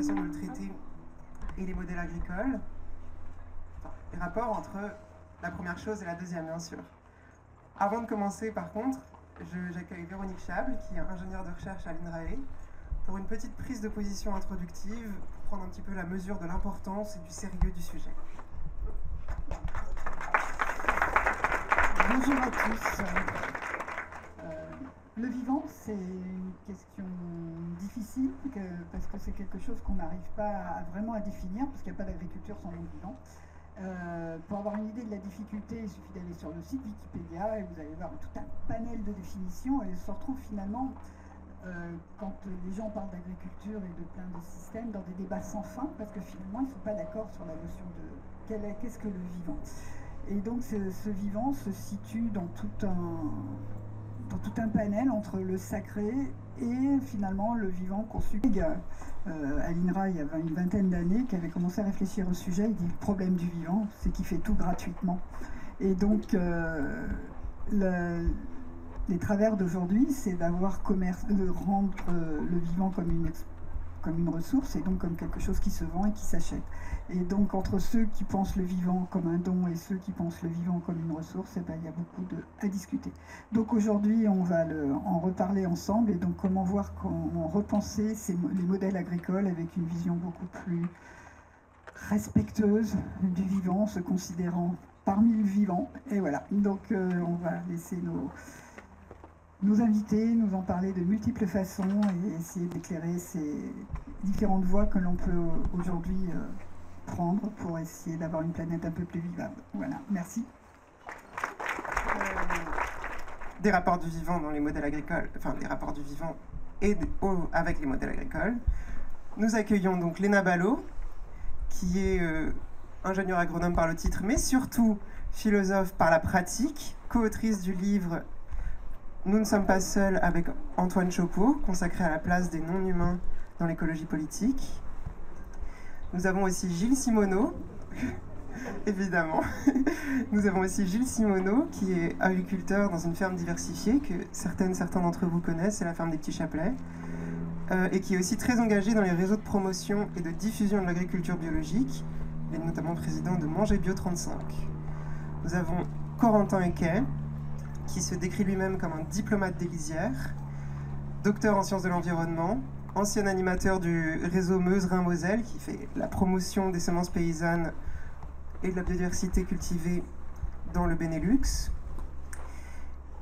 façon de le traiter et les modèles agricoles. Enfin, les rapports entre la première chose et la deuxième, bien sûr. Avant de commencer, par contre, j'accueille Véronique Chable, qui est ingénieure de recherche à l'INRAE, pour une petite prise de position introductive, pour prendre un petit peu la mesure de l'importance et du sérieux du sujet. Bonjour à tous. Le vivant, c'est une question difficile parce que c'est quelque chose qu'on n'arrive pas vraiment à définir, parce qu'il n'y a pas d'agriculture sans monde vivant. Pour avoir une idée de la difficulté, il suffit d'aller sur le site Wikipédia et vous allez voir tout un panel de définitions, et on se retrouve finalement, quand les gens parlent d'agriculture et de plein de systèmes, dans des débats sans fin, parce que finalement ils ne sont pas d'accord sur la notion de qu'est-ce que le vivant. Et donc ce vivant se situe dans tout un panel entre le sacré et finalement le vivant conçu. À l'INRA, il y avait une vingtaine d'années, qui avait commencé à réfléchir au sujet. Il dit le problème du vivant, c'est qu'il fait tout gratuitement. Et donc les travers d'aujourd'hui, c'est de rendre le vivant comme une ressource, et donc comme quelque chose qui se vend et qui s'achète. Et donc entre ceux qui pensent le vivant comme un don et ceux qui pensent le vivant comme une ressource, il y a beaucoup à discuter. Donc aujourd'hui, on va en reparler ensemble, et donc comment repenser les modèles agricoles avec une vision beaucoup plus respectueuse du vivant, se considérant parmi le vivant. Et voilà, donc on va laisser nos invités nous en parler de multiples façons et essayer d'éclairer ces différentes voies que l'on peut aujourd'hui prendre pour essayer d'avoir une planète un peu plus vivable. Voilà, merci. Des rapports du vivant dans les modèles agricoles, enfin des rapports du vivant avec les modèles agricoles. Nous accueillons donc Léna Ballot, qui est ingénieure agronome par le titre, mais surtout philosophe par la pratique, co-autrice du livre Nous ne sommes pas seuls avec Antoine Chopeau, consacré à la place des non-humains dans l'écologie politique. Nous avons aussi Gilles Simoneau, évidemment. Nous avons aussi Gilles Simoneau, qui est agriculteur dans une ferme diversifiée que certains d'entre vous connaissent, c'est la ferme des Petits Chapelets, et qui est aussi très engagé dans les réseaux de promotion et de diffusion de l'agriculture biologique. Il est notamment président de Manger Bio 35. Nous avons Corentin Equet, qui se décrit lui-même comme un diplomate des lisières, docteur en sciences de l'environnement, ancien animateur du réseau Meuse-Rhin-Moselle, qui fait la promotion des semences paysannes et de la biodiversité cultivée dans le Benelux,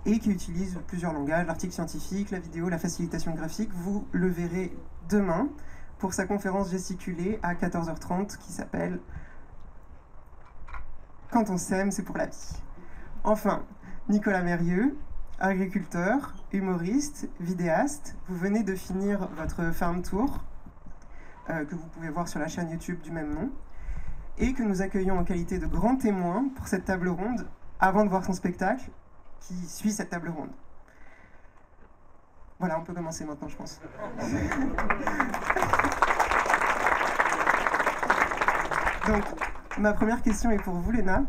et qui utilise plusieurs langages, l'article scientifique, la vidéo, la facilitation graphique. Vous le verrez demain pour sa conférence gesticulée à 14h30 qui s'appelle « Quand on s'aime, c'est pour la vie ». Enfin, Nicolas Mérieux, agriculteur, humoriste, vidéaste. Vous venez de finir votre farm tour, que vous pouvez voir sur la chaîne YouTube du même nom, et que nous accueillons en qualité de grand témoin pour cette table ronde, avant de voir son spectacle, qui suit cette table ronde. Voilà, on peut commencer maintenant, je pense. Donc, ma première question est pour vous, Léna.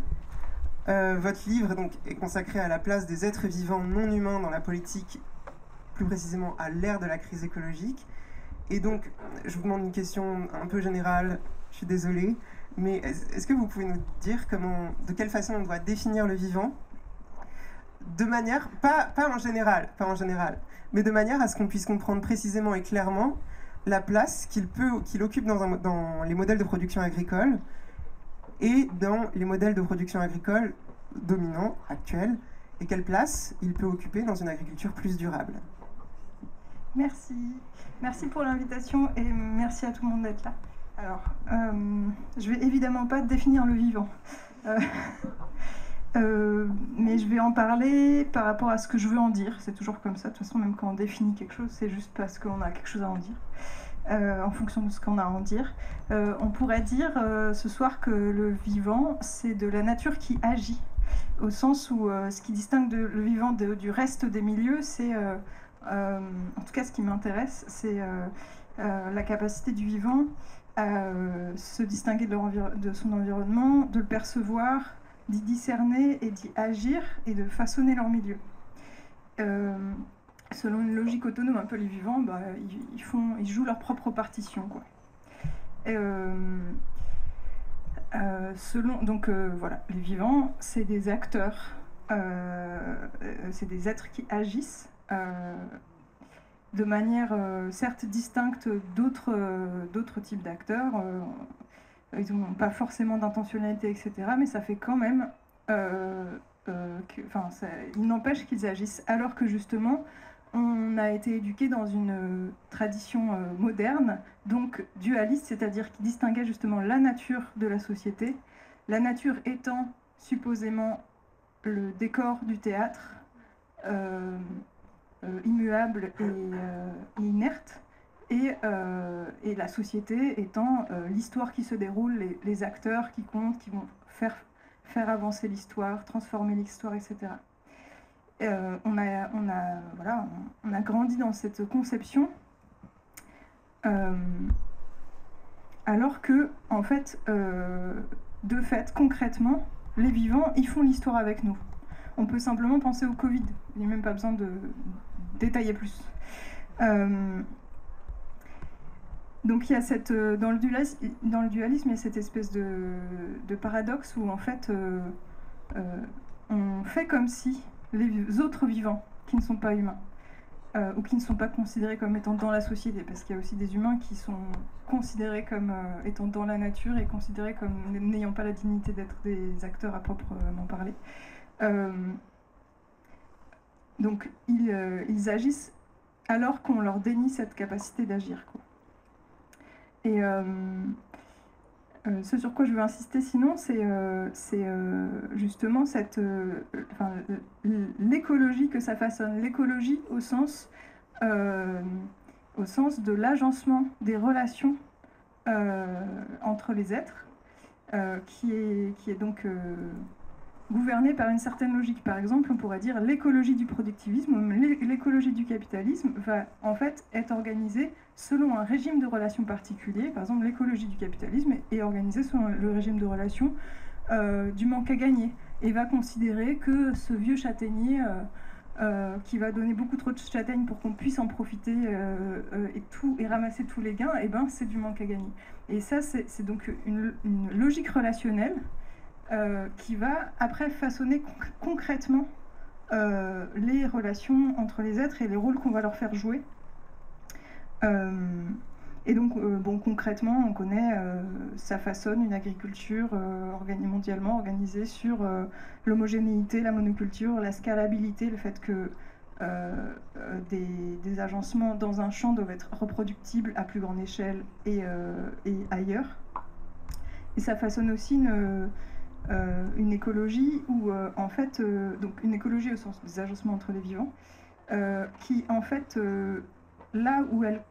Votre livre donc, est consacré à la place des êtres vivants non humains dans la politique, plus précisément à l'ère de la crise écologique. Et donc, je vous demande une question un peu générale, je suis désolée, mais est-ce que vous pouvez nous dire de quelle façon on doit définir le vivant, de manière, pas en général, mais de manière à ce qu'on puisse comprendre précisément et clairement la place qu'il occupe dans les modèles de production agricole, et dans les modèles de production agricole dominants, actuels, et quelle place il peut occuper dans une agriculture plus durable. Merci. Merci pour l'invitation et merci à tout le monde d'être là. Alors, je vais évidemment pas définir le vivant, mais je vais en parler par rapport à ce que je veux en dire. C'est toujours comme ça, de toute façon, même quand on définit quelque chose, c'est juste parce qu'on a quelque chose à en dire. En fonction de ce qu'on a à en dire. On pourrait dire ce soir que le vivant, c'est de la nature qui agit, au sens où ce qui distingue le vivant du reste des milieux, c'est, en tout cas ce qui m'intéresse, c'est la capacité du vivant à se distinguer de son environnement, de le percevoir, d'y discerner et d'y agir et de façonner leur milieu. Selon une logique autonome, un peu les vivants, ils jouent leur propre partition, quoi. Voilà, les vivants, c'est des acteurs, c'est des êtres qui agissent de manière certes distincte d'autres types d'acteurs. Ils n'ont pas forcément d'intentionnalité, etc. Mais ça fait quand même... il n'empêche qu'ils agissent. Alors que justement, on a été éduqué dans une tradition moderne, donc dualiste, c'est-à-dire qui distinguait justement la nature de la société, la nature étant supposément le décor du théâtre, immuable et inerte, et la société étant l'histoire qui se déroule, les acteurs qui comptent, qui vont faire avancer l'histoire, transformer l'histoire, etc. On a grandi dans cette conception, alors que, en fait, de fait, concrètement, les vivants, ils font l'histoire avec nous. On peut simplement penser au Covid, il n'y a même pas besoin de détailler plus. Donc il y a dans le dualisme, il y a cette espèce de paradoxe où en fait on fait comme si les autres vivants qui ne sont pas humains ou qui ne sont pas considérés comme étant dans la société, parce qu'il y a aussi des humains qui sont considérés comme étant dans la nature et considérés comme n'ayant pas la dignité d'être des acteurs à proprement parler. Donc ils agissent alors qu'on leur dénie cette capacité d'agir, quoi. Et ce sur quoi je veux insister sinon, c'est justement l'écologie que ça façonne. L'écologie au sens de l'agencement des relations entre les êtres, qui est donc gouvernée par une certaine logique. Par exemple, on pourrait dire l'écologie du productivisme, l'écologie du capitalisme va en fait être organisée selon un régime de relations particulier. Par exemple, l'écologie du capitalisme est organisée selon le régime de relations du manque à gagner et va considérer que ce vieux châtaignier qui va donner beaucoup trop de châtaignes pour qu'on puisse en profiter et ramasser tous les gains, et ben c'est du manque à gagner. Et ça, c'est donc une logique relationnelle qui va après façonner concrètement les relations entre les êtres et les rôles qu'on va leur faire jouer. Et donc, concrètement, on connaît, ça façonne une agriculture mondialement organisée sur l'homogénéité, la monoculture, la scalabilité, le fait que des agencements dans un champ doivent être reproductibles à plus grande échelle et ailleurs. Et ça façonne aussi une écologie où, en fait, donc une écologie au sens des agencements entre les vivants, qui, en fait, là où elle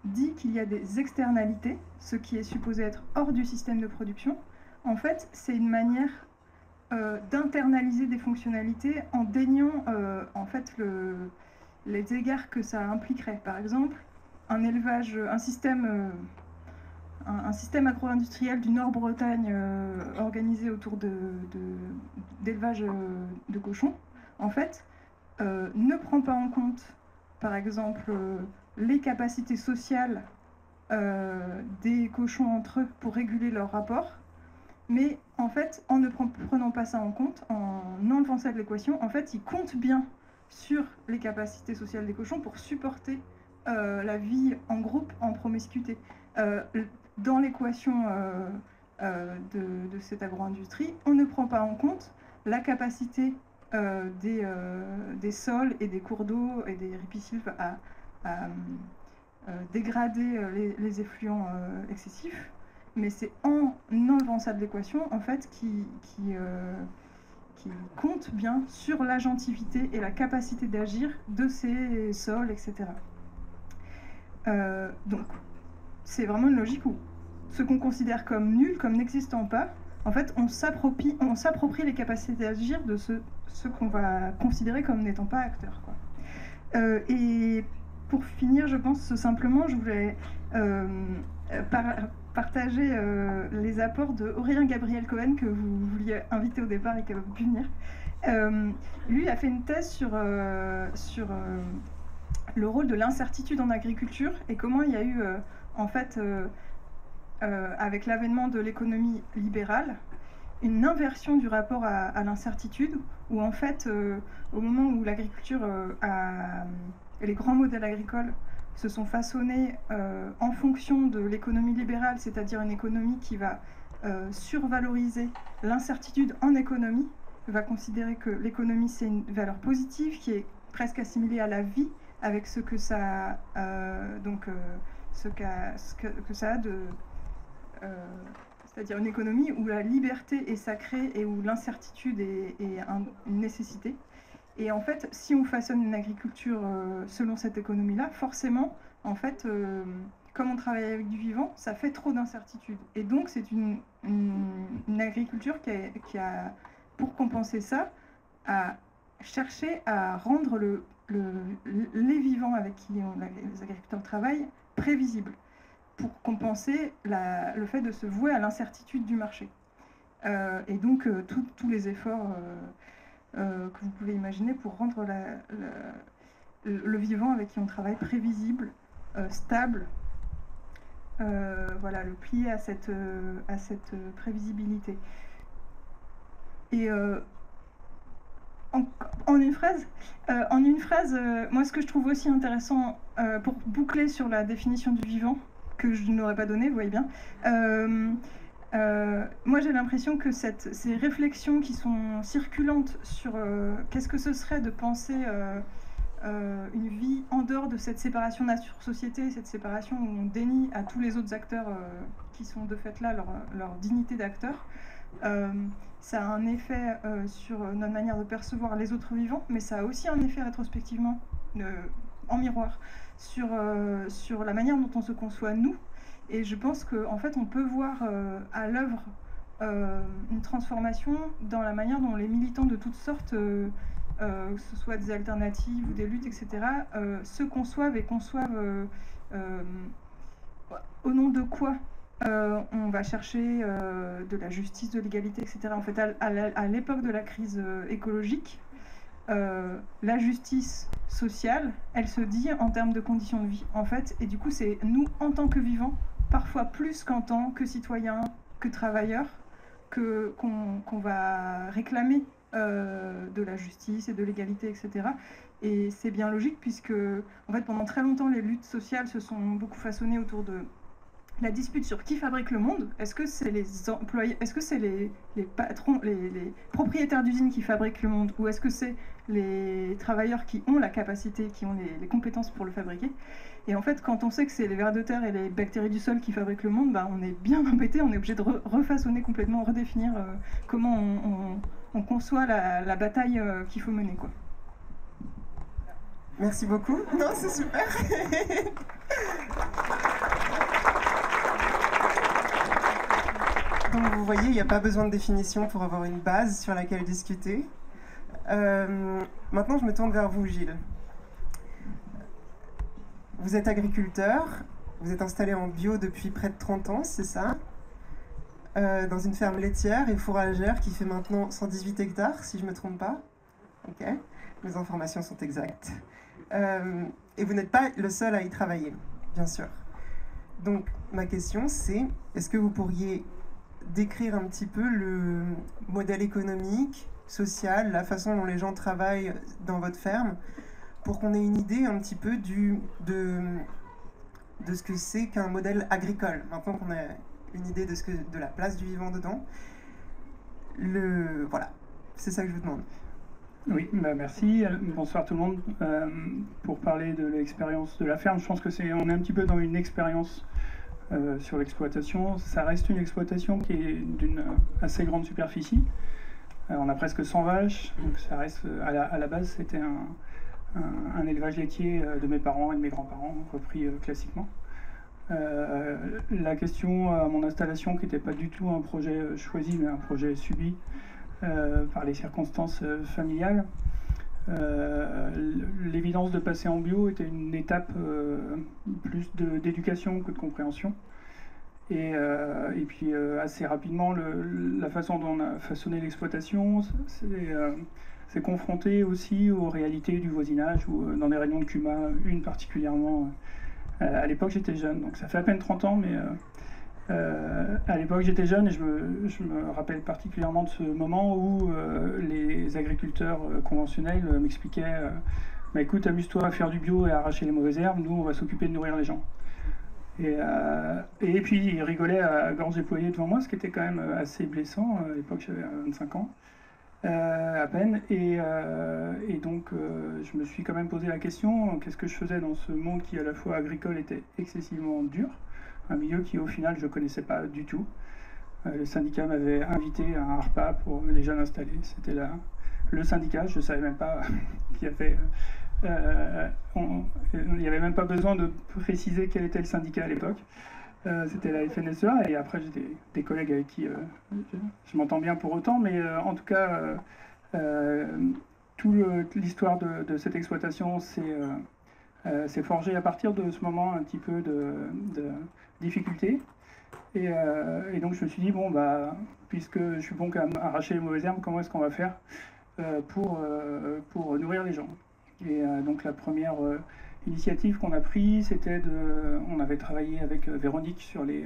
dit qu'il y a des externalités, ce qui est supposé être hors du système de production, en fait, c'est une manière d'internaliser des fonctionnalités en déniant, en fait, les égards que ça impliquerait. Par exemple, un système agro-industriel du Nord-Bretagne organisé autour d'élevage de cochons, en fait, ne prend pas en compte, par exemple, les capacités sociales des cochons entre eux pour réguler leur rapport, mais en fait, en ne prenant pas ça en compte, en enlevant ça de l'équation, en fait, ils comptent bien sur les capacités sociales des cochons pour supporter la vie en groupe, en promiscuité. Dans l'équation de cette agro-industrie, on ne prend pas en compte la capacité des sols et des cours d'eau et des ripisylves à dégrader les effluents excessifs, mais c'est en enlevant ça de l'équation, en fait, qui compte bien sur l'agentivité et la capacité d'agir de ces sols, etc. Donc, c'est vraiment une logique où ce qu'on considère comme nul, comme n'existant pas, en fait, on s'approprie les capacités d'agir de ce qu'on va considérer comme n'étant pas acteurs, quoi. Et pour finir, je pense simplement, je voulais partager les apports de Aurélien Gabriel Cohen, que vous vouliez inviter au départ et qui n'a pas pu venir. Lui a fait une thèse sur le rôle de l'incertitude en agriculture et comment il y a eu en fait avec l'avènement de l'économie libérale, une inversion du rapport à l'incertitude, où en fait, au moment où l'agriculture et les grands modèles agricoles se sont façonnés en fonction de l'économie libérale, c'est-à-dire une économie qui va survaloriser l'incertitude en économie, va considérer que l'économie c'est une valeur positive qui est presque assimilée à la vie, avec ce que ça que ça a de c'est-à-dire une économie où la liberté est sacrée et où l'incertitude est une nécessité. Et en fait, si on façonne une agriculture selon cette économie-là, forcément, en fait, comme on travaille avec du vivant, ça fait trop d'incertitudes. Et donc, c'est une agriculture qui a, pour compenser ça, a cherché à rendre les vivants avec qui les agriculteurs travaillent prévisibles, pour compenser le fait de se vouer à l'incertitude du marché. Et donc, tous les efforts que vous pouvez imaginer pour rendre le vivant avec qui on travaille prévisible, stable, voilà, le plier à cette prévisibilité. Et en une phrase, moi ce que je trouve aussi intéressant pour boucler sur la définition du vivant, que je n'aurais pas donnée, vous voyez bien, moi j'ai l'impression que ces réflexions qui sont circulantes sur qu'est-ce que ce serait de penser une vie en dehors de cette séparation nature-société, cette séparation où on dénie à tous les autres acteurs qui sont de fait là leur dignité d'acteur, ça a un effet sur notre manière de percevoir les autres vivants, mais ça a aussi un effet rétrospectivement, en miroir, sur la manière dont on se conçoit nous. Et je pense qu'en fait, on peut voir à l'œuvre une transformation dans la manière dont les militants de toutes sortes, que ce soit des alternatives ou des luttes, etc., se conçoivent et conçoivent au nom de quoi on va chercher de la justice, de l'égalité, etc. En fait, à l'époque de la crise écologique, la justice sociale, elle se dit en termes de conditions de vie, en fait, et du coup, c'est nous, en tant que vivants, parfois plus qu'en tant que citoyens, que travailleurs, qu'on va réclamer de la justice et de l'égalité, etc. Et c'est bien logique puisque, en fait, pendant très longtemps, les luttes sociales se sont beaucoup façonnées autour de la dispute sur qui fabrique le monde. Est-ce que c'est les employés, est-ce que c'est les patrons, les propriétaires d'usines qui fabriquent le monde, ou est-ce que c'est les travailleurs qui ont la capacité, qui ont les compétences pour le fabriquer? Et en fait, quand on sait que c'est les vers de terre et les bactéries du sol qui fabriquent le monde, on est bien embêté, on est obligé de refaçonner complètement, redéfinir comment on conçoit la bataille qu'il faut mener, quoi. Merci beaucoup. Non, c'est super. Donc vous voyez, il n'y a pas besoin de définition pour avoir une base sur laquelle discuter. Maintenant, je me tourne vers vous, Gilles. Vous êtes agriculteur, vous êtes installé en bio depuis près de 30 ans, c'est ça? Dans une ferme laitière et fourragère qui fait maintenant 118 hectares, si je ne me trompe pas. Ok, mes informations sont exactes. Et vous n'êtes pas le seul à y travailler, bien sûr. Donc, ma question, c'est, est-ce que vous pourriez décrire un petit peu le modèle économique, social, la façon dont les gens travaillent dans votre ferme, pour qu'on ait une idée un petit peu de ce que c'est qu'un modèle agricole, maintenant qu'on a une idée de la place du vivant dedans. Voilà, c'est ça que je vous demande. Oui, merci. Bonsoir tout le monde. Pour parler de l'expérience de la ferme, je pense que on est un petit peu dans une expérience sur l'exploitation. Ça reste une exploitation qui est d'une assez grande superficie. On a presque 100 vaches, donc ça reste, à la base, c'était un élevage laitier de mes parents et de mes grands-parents, repris classiquement. La question à mon installation, qui n'était pas du tout un projet choisi, mais un projet subi par les circonstances familiales, l'évidence de passer en bio était une étape plus d'éducation que de compréhension. Et puis assez rapidement, la façon dont on a façonné l'exploitation, c'est confronté aussi aux réalités du voisinage, ou dans des réunions de CUMA, une particulièrement. À l'époque, j'étais jeune, donc ça fait à peine 30 ans, mais À l'époque, j'étais jeune et je me rappelle particulièrement de ce moment où les agriculteurs conventionnels m'expliquaient bah, écoute, amuse-toi à faire du bio et à arracher les mauvaises herbes, nous on va s'occuper de nourrir les gens. Et puis ils rigolaient à gorge déployée devant moi, ce qui était quand même assez blessant. À l'époque, j'avais 25 ans. À peine, et donc je me suis quand même posé la question, qu'est-ce que je faisais dans ce monde qui à la fois agricole était excessivement dur, un milieu qui au final je ne connaissais pas du tout. Le syndicat m'avait invité à un repas pour les jeunes installés, c'était là le syndicat, je ne savais même pas qu'il y avait... il n'y avait même pas besoin de préciser quel était le syndicat à l'époque. C'était la FNSEA, et après j'ai des collègues avec qui je m'entends bien pour autant, mais en tout cas, toute l'histoire de cette exploitation s'est forgée à partir de ce moment un petit peu de difficulté. Et donc je me suis dit, bon, bah, puisque je suis bon qu'à arracher les mauvaises herbes, comment est-ce qu'on va faire pour nourrir les gens? Et donc la première initiative qu'on a prise, c'était on avait travaillé avec Véronique sur les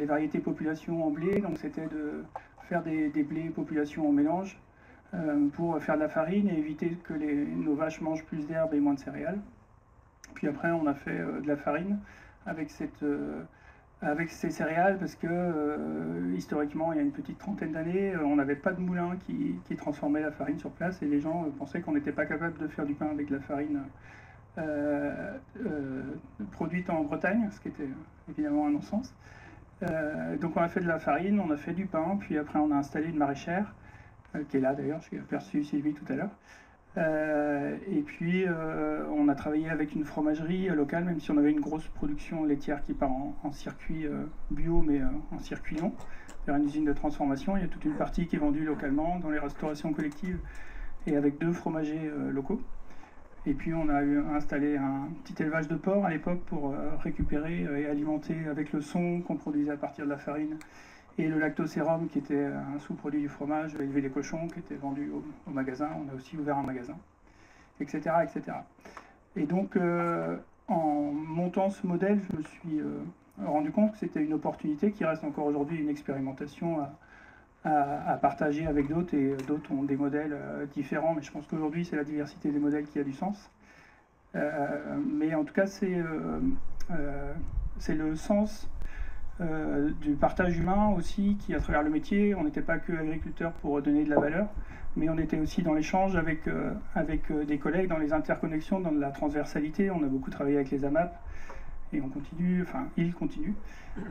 variétés population en blé, donc c'était de faire des blés population en mélange pour faire de la farine et éviter que nos vaches mangent plus d'herbes et moins de céréales. Puis après on a fait de la farine avec ces céréales parce que historiquement, il y a une petite trentaine d'années, on n'avait pas de moulin qui transformait la farine sur place et les gens pensaient qu'on n'était pas capable de faire du pain avec de la farine produite en Bretagne, ce qui était évidemment un non-sens. Donc on a fait de la farine, on a fait du pain, puis après on a installé une maraîchère, qui est là d'ailleurs, j'ai aperçu Sylvie tout à l'heure. Et puis on a travaillé avec une fromagerie locale, même si on avait une grosse production laitière qui part en circuit bio, mais en circuit long, vers une usine de transformation. Il y a toute une partie qui est vendue localement dans les restaurations collectives et avec 2 fromagers locaux. Et puis on a installé un petit élevage de porcs à l'époque pour récupérer et alimenter avec le son qu'on produisait à partir de la farine et le lactosérum qui était un sous-produit du fromage, élever des cochons qui était vendu au magasin. On a aussi ouvert un magasin, etc. etc. Et donc en montant ce modèle, je me suis rendu compte que c'était une opportunité qui reste encore aujourd'hui une expérimentation à partager avec d'autres, et d'autres ont des modèles différents, mais je pense qu'aujourd'hui c'est la diversité des modèles qui a du sens. Mais en tout cas c'est le sens du partage humain aussi, qui à travers le métier, on n'était pas que agriculteurs pour donner de la valeur, mais on était aussi dans l'échange avec des collègues, dans les interconnexions, dans la transversalité. On a beaucoup travaillé avec les AMAP, et on continue, enfin ils continuent.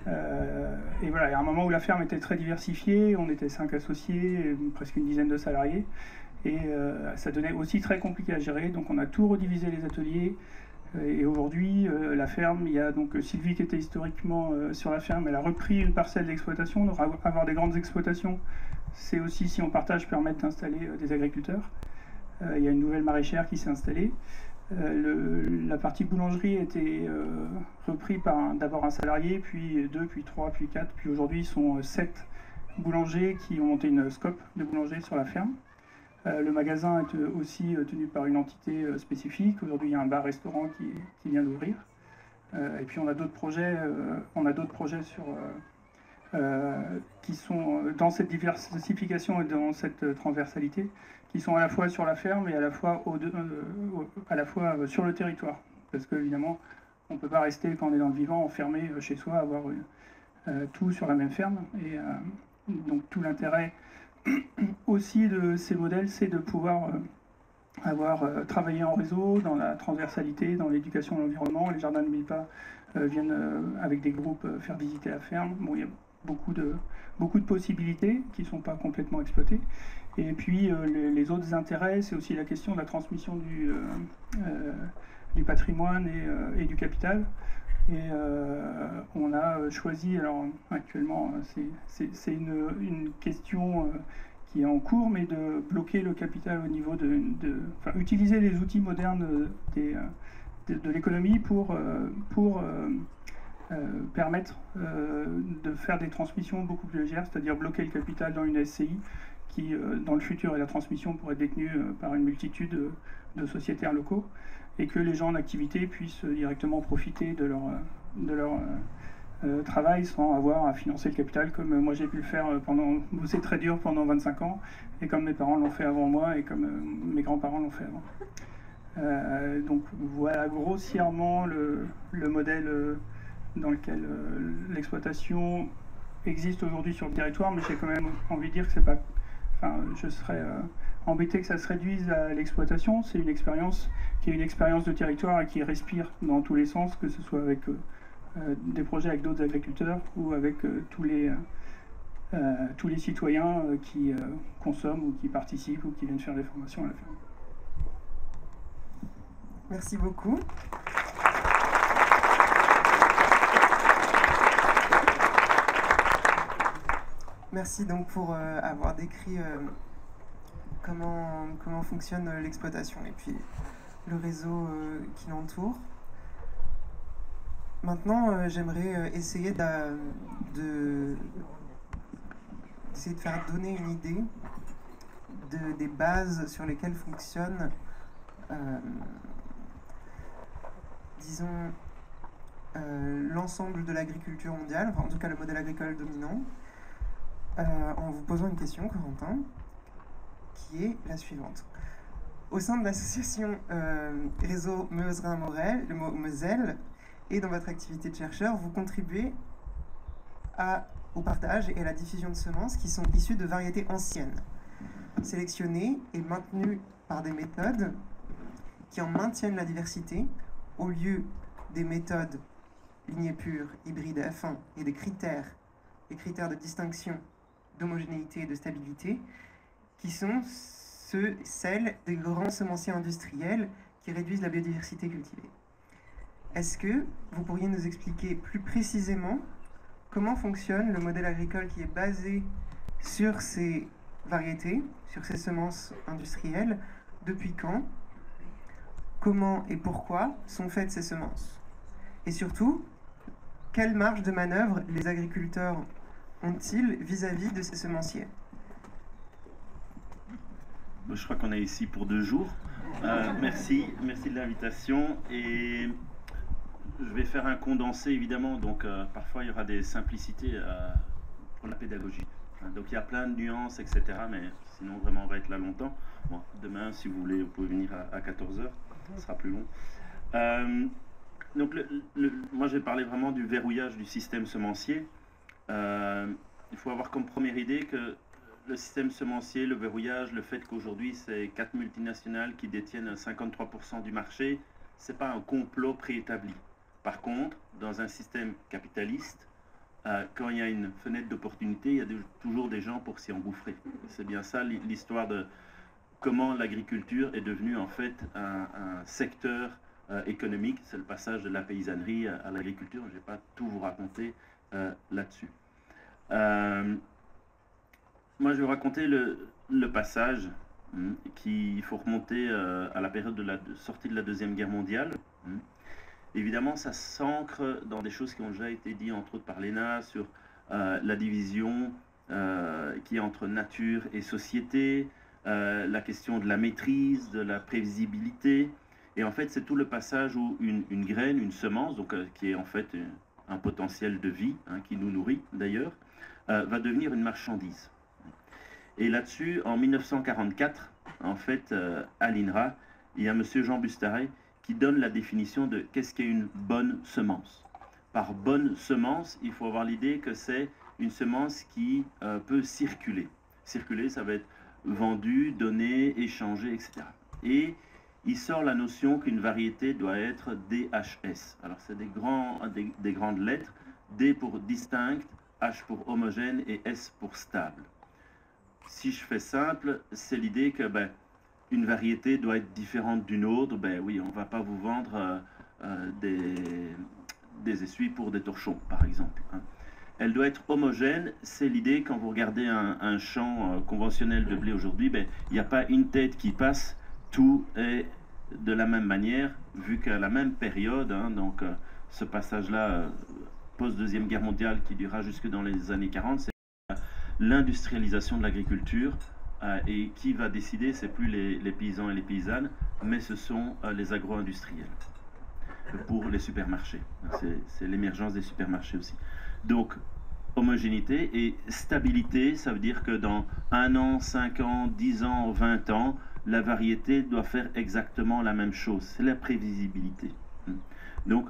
Et voilà, il y a un moment où la ferme était très diversifiée, on était 5 associés, presque une dizaine de salariés, et ça devenait aussi très compliqué à gérer, donc on a tout redivisé les ateliers. Et aujourd'hui, la ferme, il y a donc Sylvie qui était historiquement sur la ferme, elle a repris une parcelle d'exploitation. Donc avoir des grandes exploitations, c'est aussi, si on partage, permettre d'installer des agriculteurs. Il y a une nouvelle maraîchère qui s'est installée. La partie boulangerie a été reprise par d'abord un salarié, puis 2, puis 3, puis 4, puis aujourd'hui ils sont 7 boulangers qui ont monté une scope de boulanger sur la ferme. Le magasin est aussi tenu par une entité spécifique. Aujourd'hui, il y a un bar-restaurant qui vient d'ouvrir. Et puis, on a d'autres projets, qui sont dans cette diversification et dans cette transversalité, qui sont à la fois sur la ferme et à la fois sur le territoire. Parce qu'évidemment, on ne peut pas rester, quand on est dans le vivant, enfermé chez soi, avoir tout sur la même ferme. Et donc, tout l'intérêt aussi de ces modèles, c'est de pouvoir travaillé en réseau, dans la transversalité, dans l'éducation de l'environnement. Les jardins de Mille-Pas viennent avec des groupes faire visiter la ferme. Bon, il y a beaucoup de possibilités qui ne sont pas complètement exploitées. Et puis les autres intérêts, c'est aussi la question de la transmission du patrimoine et du capital. Et on a choisi, alors actuellement c'est une question qui est en cours, mais de bloquer le capital au niveau enfin, utiliser les outils modernes de l'économie pour permettre de faire des transmissions beaucoup plus légères, c'est-à-dire bloquer le capital dans une SCI qui, dans le futur, et la transmission pourrait être détenue par une multitude de sociétaires locaux, et que les gens en activité puissent directement profiter de leur travaillent sans avoir à financer le capital, comme moi j'ai pu le faire bosser très dur pendant 25 ans, et comme mes parents l'ont fait avant moi, et comme mes grands-parents l'ont fait avant. Donc voilà grossièrement le modèle dans lequel l'exploitation existe aujourd'hui sur le territoire, mais j'ai quand même envie de dire que c'est pas... Enfin, je serais embêté que ça se réduise à l'exploitation. C'est une expérience qui est une expérience de territoire et qui respire dans tous les sens, que ce soit avec des projets avec d'autres agriculteurs ou avec tous les citoyens qui consomment ou qui participent ou qui viennent faire des formations à la ferme. Merci beaucoup. Merci donc pour avoir décrit comment fonctionne l'exploitation et puis le réseau qui l'entoure. Maintenant, j'aimerais essayer de faire donner une idée des bases sur lesquelles fonctionne, disons, l'ensemble de l'agriculture mondiale, enfin en tout cas le modèle agricole dominant, en vous posant une question, Corentin, qui est la suivante. Au sein de l'association Réseau Meuse-Rhin-Moselle, et dans votre activité de chercheur, vous contribuez au partage et à la diffusion de semences qui sont issues de variétés anciennes, sélectionnées et maintenues par des méthodes qui en maintiennent la diversité au lieu des méthodes lignée pure, hybride F1 et des critères de distinction, d'homogénéité et de stabilité qui sont celles des grands semenciers industriels qui réduisent la biodiversité cultivée. Est-ce que vous pourriez nous expliquer plus précisément comment fonctionne le modèle agricole qui est basé sur ces variétés, sur ces semences industrielles, depuis quand, comment et pourquoi sont faites ces semences? Et surtout, quelle marge de manœuvre les agriculteurs ont-ils vis-à-vis de ces semenciers? Je crois qu'on est ici pour 2 jours. Merci de l'invitation. Et je vais faire un condensé, évidemment. Donc, parfois, il y aura des simplicités pour la pédagogie. Donc, il y a plein de nuances, etc. Mais sinon, vraiment, on va être là longtemps. Bon, demain, si vous voulez, vous pouvez venir à 14h. Ce sera plus long. Donc, moi, je vais parler vraiment du verrouillage du système semencier. Il faut avoir comme première idée que le système semencier, le verrouillage, le fait qu'aujourd'hui c'est 4 multinationales qui détiennent 53% du marché, c'est pas un complot préétabli. Par contre, dans un système capitaliste, quand il y a une fenêtre d'opportunité, il y a toujours des gens pour s'y engouffrer. C'est bien ça l'histoire de comment l'agriculture est devenue en fait un secteur économique. C'est le passage de la paysannerie à l'agriculture. Je ne vais pas tout vous raconter là-dessus. Moi, je vais vous raconter le passage qu'il faut remonter à la période de la sortie de la Deuxième Guerre mondiale. Évidemment, ça s'ancre dans des choses qui ont déjà été dites, entre autres par Léna, sur la division qui est entre nature et société, la question de la maîtrise, de la prévisibilité. Et en fait, c'est tout le passage où une graine, une semence, donc, qui est en fait un potentiel de vie, qui nous nourrit d'ailleurs, va devenir une marchandise. Et là-dessus, en 1944, en fait, à l'INRA, il y a M. Jean Bustaret qui donne la définition de qu'est-ce qu'est une bonne semence. Par bonne semence, il faut avoir l'idée que c'est une semence qui peut circuler. Circuler, ça va être vendu, donné, échangé, etc. Et il sort la notion qu'une variété doit être DHS. Alors, c'est des grandes lettres, D pour distinct, H pour homogène et S pour stable. Si je fais simple, c'est l'idée que une variété doit être différente d'une autre. Oui, on ne va pas vous vendre des essuies pour des torchons, par exemple. Elle doit être homogène. C'est l'idée, quand vous regardez un champ conventionnel de blé aujourd'hui, il n'y a pas une tête qui passe, tout est de la même manière, vu qu'à la même période, donc ce passage-là, post-Deuxième Guerre mondiale, qui durera jusque dans les années 40, c'est l'industrialisation de l'agriculture, et qui va décider, c'est plus les paysans et les paysannes, mais ce sont les agro-industriels. pour les supermarchés. C'est l'émergence des supermarchés aussi. Donc, homogénéité et stabilité, ça veut dire que dans 1 an, 5 ans, 10 ans, 20 ans, la variété doit faire exactement la même chose. C'est la prévisibilité. Donc,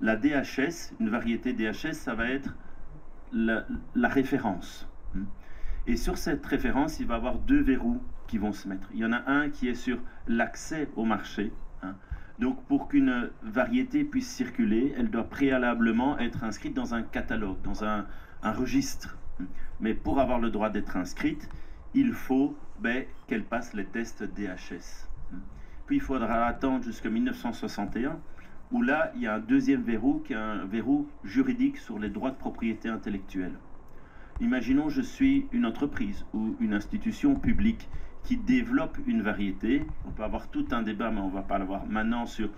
la DHS, une variété DHS, ça va être la référence. Et sur cette référence, il va y avoir 2 verrous qui vont se mettre. Il y en a un qui est sur l'accès au marché. Donc, pour qu'une variété puisse circuler, elle doit préalablement être inscrite dans un catalogue, dans un registre. Mais pour avoir le droit d'être inscrite, il faut qu'elle passe les tests DHS. Puis il faudra attendre jusqu'en 1961, où là, il y a un deuxième verrou, qui est un verrou juridique sur les droits de propriété intellectuelle. Imaginons, je suis une entreprise ou une institution publique qui développe une variété. On peut avoir tout un débat, mais on ne va pas l'avoir maintenant sur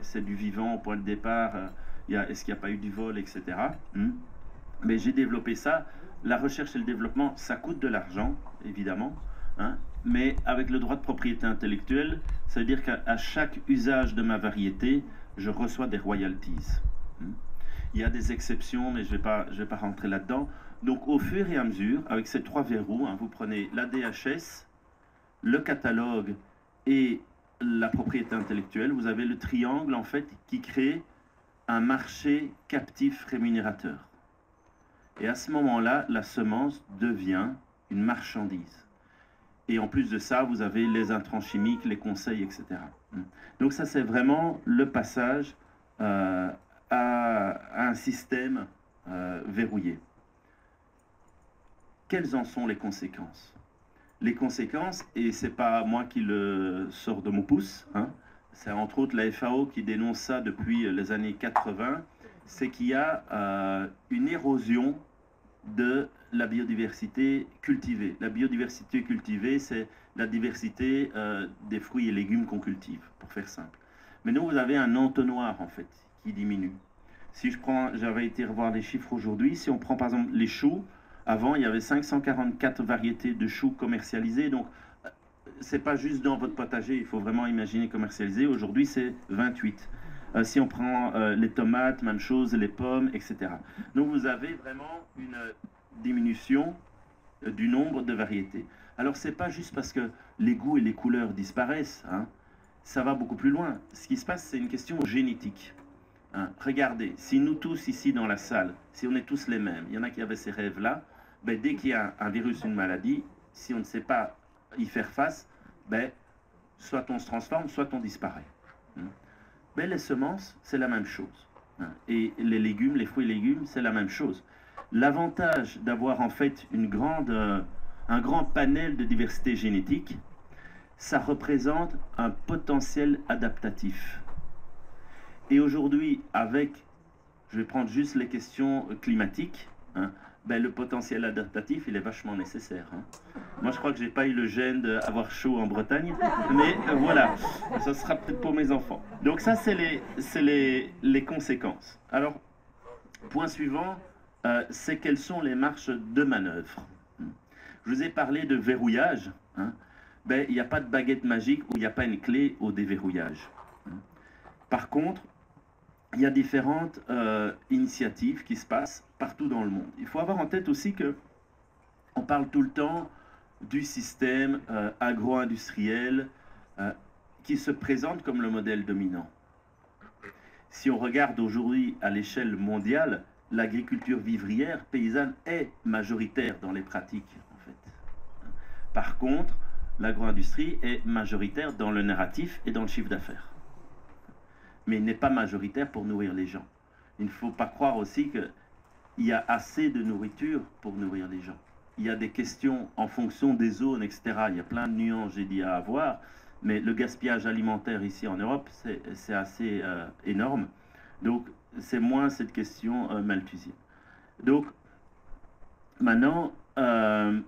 c'est du vivant au point de départ, est-ce qu'il n'y a pas eu du vol, etc. Mais j'ai développé ça. La recherche et le développement, ça coûte de l'argent, évidemment. Mais avec le droit de propriété intellectuelle, ça veut dire qu'à chaque usage de ma variété, je reçois des royalties. Il y a des exceptions, mais je vais pas rentrer là-dedans. Donc au fur et à mesure, avec ces 3 verrous, vous prenez la DHS, le catalogue et la propriété intellectuelle, vous avez le triangle en fait qui crée un marché captif rémunérateur. Et à ce moment-là, la semence devient une marchandise. Et en plus de ça, vous avez les intrants chimiques, les conseils, etc. Donc ça, c'est vraiment le passage à un système verrouillé. Quelles en sont les conséquences? Les conséquences, et c'est pas moi qui le sors de mon pouce, c'est entre autres la FAO qui dénonce ça depuis les années 80, c'est qu'il y a une érosion de la biodiversité cultivée. La biodiversité cultivée, c'est la diversité des fruits et légumes qu'on cultive, pour faire simple. Mais nous, vous avez un entonnoir, en fait, qui diminue. Si je prends, j'avais été revoir les chiffres aujourd'hui, si on prend par exemple les choux, avant, il y avait 544 variétés de choux commercialisées, donc c'est pas juste dans votre potager, il faut vraiment imaginer commercialiser. Aujourd'hui, c'est 28. Si on prend les tomates, même chose, les pommes, etc. Donc vous avez vraiment une diminution du nombre de variétés. Alors c'est pas juste parce que les goûts et les couleurs disparaissent, ça va beaucoup plus loin. Ce qui se passe, c'est une question génétique. Regardez, si nous tous ici dans la salle, si on est tous les mêmes, il y en a qui avaient ces rêves-là, dès qu'il y a un virus, une maladie, si on ne sait pas y faire face, soit on se transforme, soit on disparaît. Mais les semences, c'est la même chose. Et les légumes, les fruits et légumes, c'est la même chose. L'avantage d'avoir en fait un grand panel de diversité génétique, ça représente un potentiel adaptatif. Et aujourd'hui, je vais prendre juste les questions climatiques, le potentiel adaptatif, il est vachement nécessaire. Moi, je crois que j'ai pas eu le gène d'avoir chaud en Bretagne, mais voilà, ça sera peut-être pour mes enfants. Donc ça, c'est les conséquences. Alors, point suivant, c'est quelles sont les marges de manœuvre. Je vous ai parlé de verrouillage. Il n'y a pas de baguette magique ou il n'y a pas une clé au déverrouillage. Par contre, il y a différentes initiatives qui se passent partout dans le monde. Il faut avoir en tête aussi que on parle tout le temps du système agro-industriel qui se présente comme le modèle dominant. Si on regarde aujourd'hui à l'échelle mondiale, l'agriculture vivrière paysanne est majoritaire dans les pratiques, en fait. Par contre, l'agro-industrie est majoritaire dans le narratif et dans le chiffre d'affaires. Mais il n'est pas majoritaire pour nourrir les gens. Il ne faut pas croire aussi qu'il y a assez de nourriture pour nourrir les gens. Il y a des questions en fonction des zones, etc. Il y a plein de nuances, j'ai dit, à avoir. Mais le gaspillage alimentaire ici en Europe, c'est assez énorme. Donc, c'est moins cette question malthusienne. Donc, maintenant, en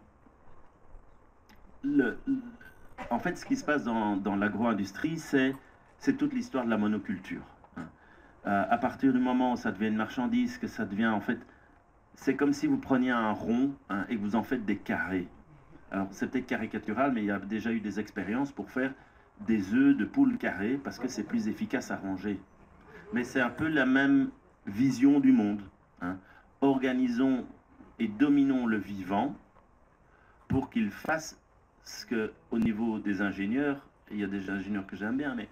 fait, ce qui se passe dans l'agro-industrie, c'est toute l'histoire de la monoculture. À partir du moment où ça devient une marchandise, que ça devient en fait... C'est comme si vous preniez un rond et que vous en faites des carrés. Alors, c'est peut-être caricatural, mais il y a déjà eu des expériences pour faire des œufs de poule carrés parce que c'est plus efficace à ranger. mais c'est un peu la même vision du monde. Hein. Organisons et dominons le vivant pour qu'il fasse ce que, au niveau des ingénieurs, il y a des ingénieurs que j'aime bien, mais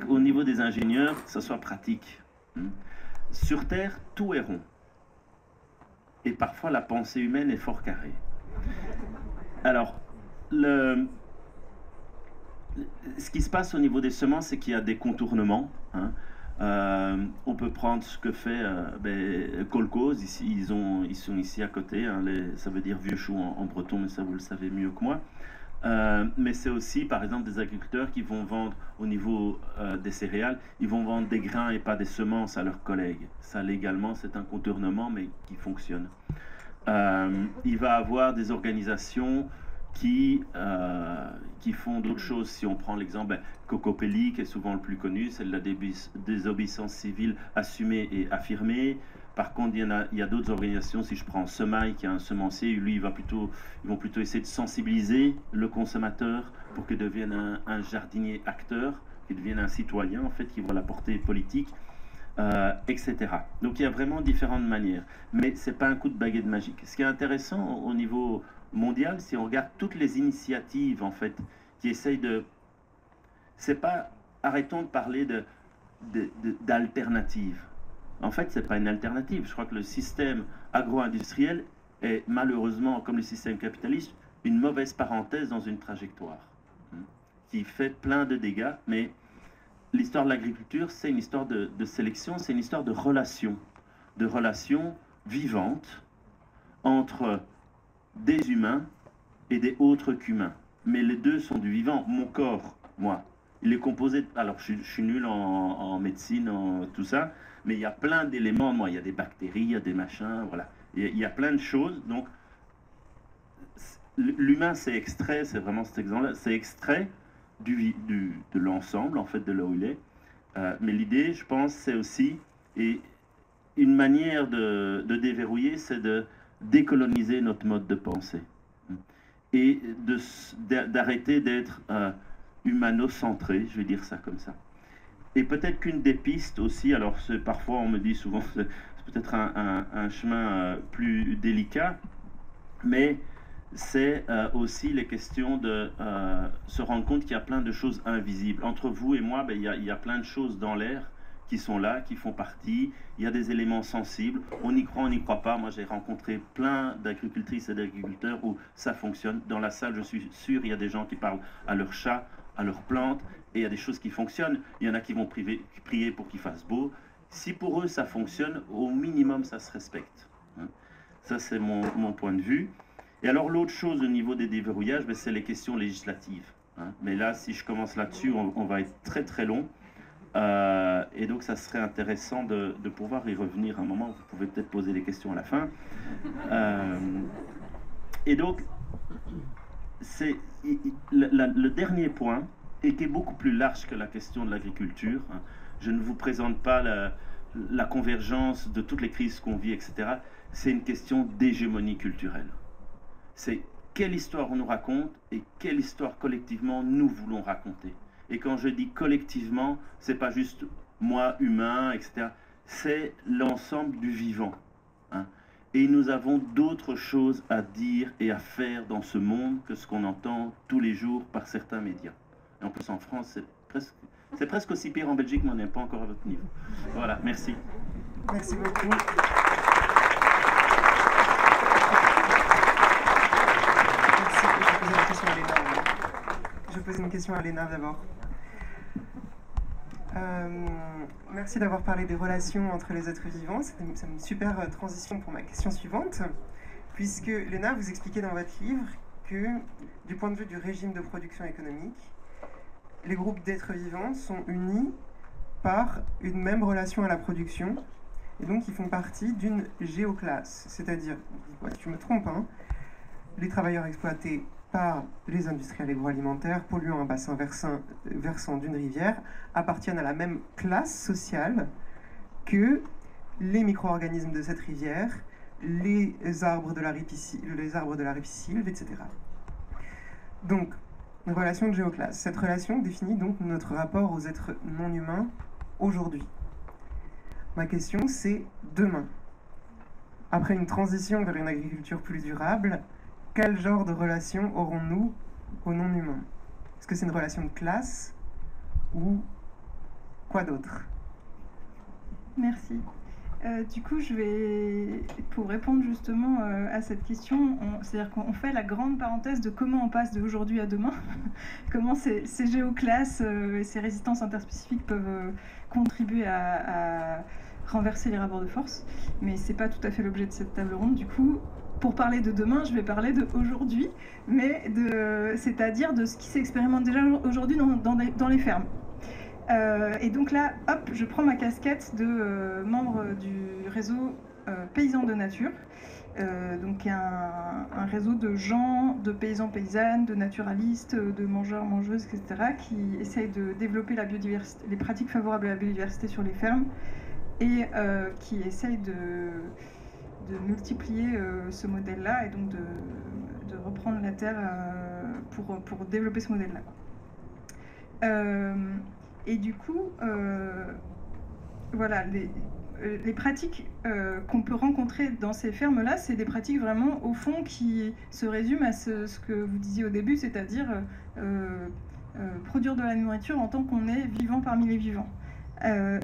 au niveau des ingénieurs, ça soit pratique. Sur Terre, tout est rond. Et parfois, la pensée humaine est fort carrée. Alors, ce qui se passe au niveau des semences, c'est qu'il y a des contournements. Hein. On peut prendre ce que fait Kolkhoz, ici, ils sont ici à côté, hein, ça veut dire vieux chou en breton, mais ça vous le savez mieux que moi. Mais c'est aussi par exemple des agriculteurs qui vont vendre au niveau des céréales, ils vont vendre des grains et pas des semences à leurs collègues. Ça légalement c'est un contournement mais qui fonctionne. Il va avoir des organisations qui font d'autres choses. Si on prend l'exemple Cocopelli, qui est souvent le plus connu, c'est la désobéissance civile assumée et affirmée. Par contre, il y a d'autres organisations, si je prends Semaille, qui est un semencier, lui, ils vont plutôt essayer de sensibiliser le consommateur pour qu'il devienne un jardinier acteur, qu'il devienne un citoyen, en fait, qui voit la portée politique, etc. Donc, il y a vraiment différentes manières. Mais ce n'est pas un coup de baguette magique. Ce qui est intéressant au niveau mondial, si on regarde toutes les initiatives, en fait, qui essayent de... C'est pas... Arrêtons de parler d'alternatives. En fait, ce n'est pas une alternative. Je crois que le système agro-industriel est malheureusement, comme le système capitaliste, une mauvaise parenthèse dans une trajectoire qui fait plein de dégâts. Mais l'histoire de l'agriculture, c'est une histoire de sélection, c'est une histoire de relations vivantes entre des humains et des autres qu'humains. Mais les deux sont du vivant. Mon corps, moi, il est composé... Alors, je suis nul en médecine, en tout ça, mais il y a plein d'éléments. Moi, il y a des bactéries, il y a des machins, voilà. Il y a plein de choses. Donc, l'humain, c'est extrait, c'est vraiment cet exemple-là, c'est extrait de l'ensemble, en fait, de là où il est. Mais l'idée, je pense, c'est aussi... Et une manière de déverrouiller, c'est de décoloniser notre mode de pensée. Et d'arrêter d'être humano-centré, je vais dire ça comme ça. Et peut-être qu'une des pistes aussi, alors parfois on me dit souvent c'est peut-être un chemin plus délicat, mais c'est aussi les questions de se rendre compte qu'il y a plein de choses invisibles. Entre vous et moi, il y a plein de choses dans l'air qui sont là, qui font partie. Il y a des éléments sensibles. On y croit, on n'y croit pas. Moi, j'ai rencontré plein d'agricultrices et d'agriculteurs où ça fonctionne. Dans la salle, je suis sûr, il y a des gens qui parlent à leurs chats, à leurs plantes, et il y a des choses qui fonctionnent. Il y en a qui vont prier pour qu'il fasse beau. Si pour eux ça fonctionne, au minimum ça se respecte. Ça c'est mon point de vue. Et alors l'autre chose au niveau des déverrouillages, c'est les questions législatives. Mais là, si je commence là-dessus, on va être très très long. Et donc ça serait intéressant de pouvoir y revenir un moment. Vous pouvez peut-être poser des questions à la fin. Et donc, c'est le dernier point, et qui est beaucoup plus large que la question de l'agriculture. Je ne vous présente pas la convergence de toutes les crises qu'on vit, etc. C'est une question d'hégémonie culturelle. C'est quelle histoire on nous raconte et quelle histoire collectivement nous voulons raconter. Et quand je dis collectivement, c'est pas juste moi, humain, etc. C'est l'ensemble du vivant. Et nous avons d'autres choses à dire et à faire dans ce monde que ce qu'on entend tous les jours par certains médias. Et en plus, en France, c'est presque aussi pire en Belgique, mais on n'est pas encore à votre niveau. Voilà, merci. Merci beaucoup. Merci. Je vais poser une question à Léna d'abord. Merci d'avoir parlé des relations entre les êtres vivants. C'est une super transition pour ma question suivante, puisque Léna, vous expliquez dans votre livre que, du point de vue du régime de production économique, les groupes d'êtres vivants sont unis par une même relation à la production, et donc ils font partie d'une géoclasse, c'est-à-dire, tu me trompes, les travailleurs exploités par les industriels agroalimentaires polluant un bassin versant d'une rivière appartiennent à la même classe sociale que les micro-organismes de cette rivière, les arbres de la ripisylve, etc. Donc, une relation de géoclasse. Cette relation définit donc notre rapport aux êtres non humains aujourd'hui. Ma question, c'est demain. Après une transition vers une agriculture plus durable, quel genre de relation aurons-nous aux non-humains? Est-ce que c'est une relation de classe ou quoi d'autre? Merci. Du coup, pour répondre justement à cette question, c'est-à-dire qu'on fait la grande parenthèse de comment on passe d'aujourd'hui à demain, comment ces géoclasses et ces résistances interspécifiques peuvent contribuer à renverser les rapports de force, mais c'est pas tout à fait l'objet de cette table ronde. Du coup, pour parler de demain, je vais parler d'aujourd'hui, c'est-à-dire de ce qui s'expérimente déjà aujourd'hui dans les fermes. Et donc là, hop, je prends ma casquette de membre du réseau Paysans de Nature, donc un réseau de gens, de paysans, paysannes, de naturalistes, de mangeurs, mangeuses, etc., qui essayent de développer la biodiversité, les pratiques favorables à la biodiversité sur les fermes, et qui essayent de multiplier ce modèle-là, et donc de reprendre la terre pour développer ce modèle-là. Et du coup, voilà, les pratiques qu'on peut rencontrer dans ces fermes-là, c'est des pratiques vraiment, au fond, qui se résument à ce que vous disiez au début, c'est-à-dire produire de la nourriture en tant qu'on est vivant parmi les vivants.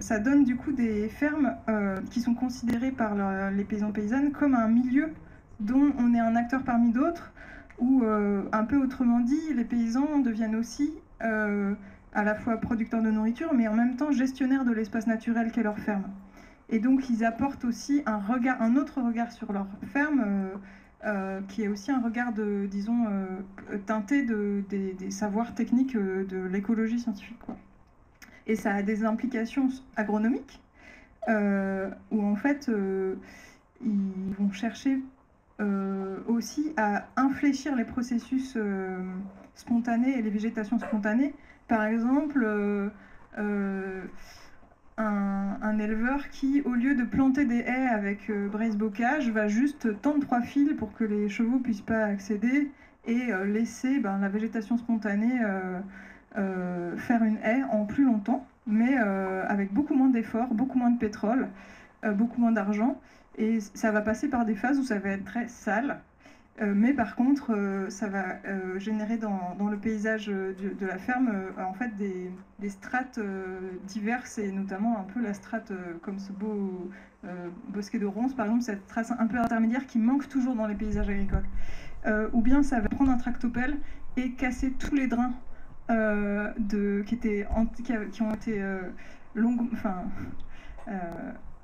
Ça donne du coup des fermes qui sont considérées par les paysans-paysannes comme un milieu dont on est un acteur parmi d'autres, où, un peu autrement dit, les paysans deviennent aussi à la fois producteurs de nourriture, mais en même temps gestionnaires de l'espace naturel qu'est leur ferme. Et donc ils apportent aussi un autre regard sur leur ferme, qui est aussi un regard, disons, teinté des savoirs techniques de l'écologie scientifique, quoi. Et ça a des implications agronomiques, où en fait, ils vont chercher aussi à infléchir les processus spontanés et les végétations spontanées. Par exemple, un éleveur qui, au lieu de planter des haies avec braise-bocage, va juste tendre 3 fils pour que les chevaux ne puissent pas accéder et laisser la végétation spontanée faire une haie en plus longtemps, mais avec beaucoup moins d'efforts, beaucoup moins de pétrole, beaucoup moins d'argent. Et ça va passer par des phases où ça va être très sale. Mais par contre, ça va générer dans le paysage de la ferme en fait des strates diverses, et notamment un peu la strate comme ce beau bosquet de ronces, par exemple, cette strate un peu intermédiaire qui manque toujours dans les paysages agricoles. Ou bien ça va prendre un tractopelle et casser tous les drains qui ont été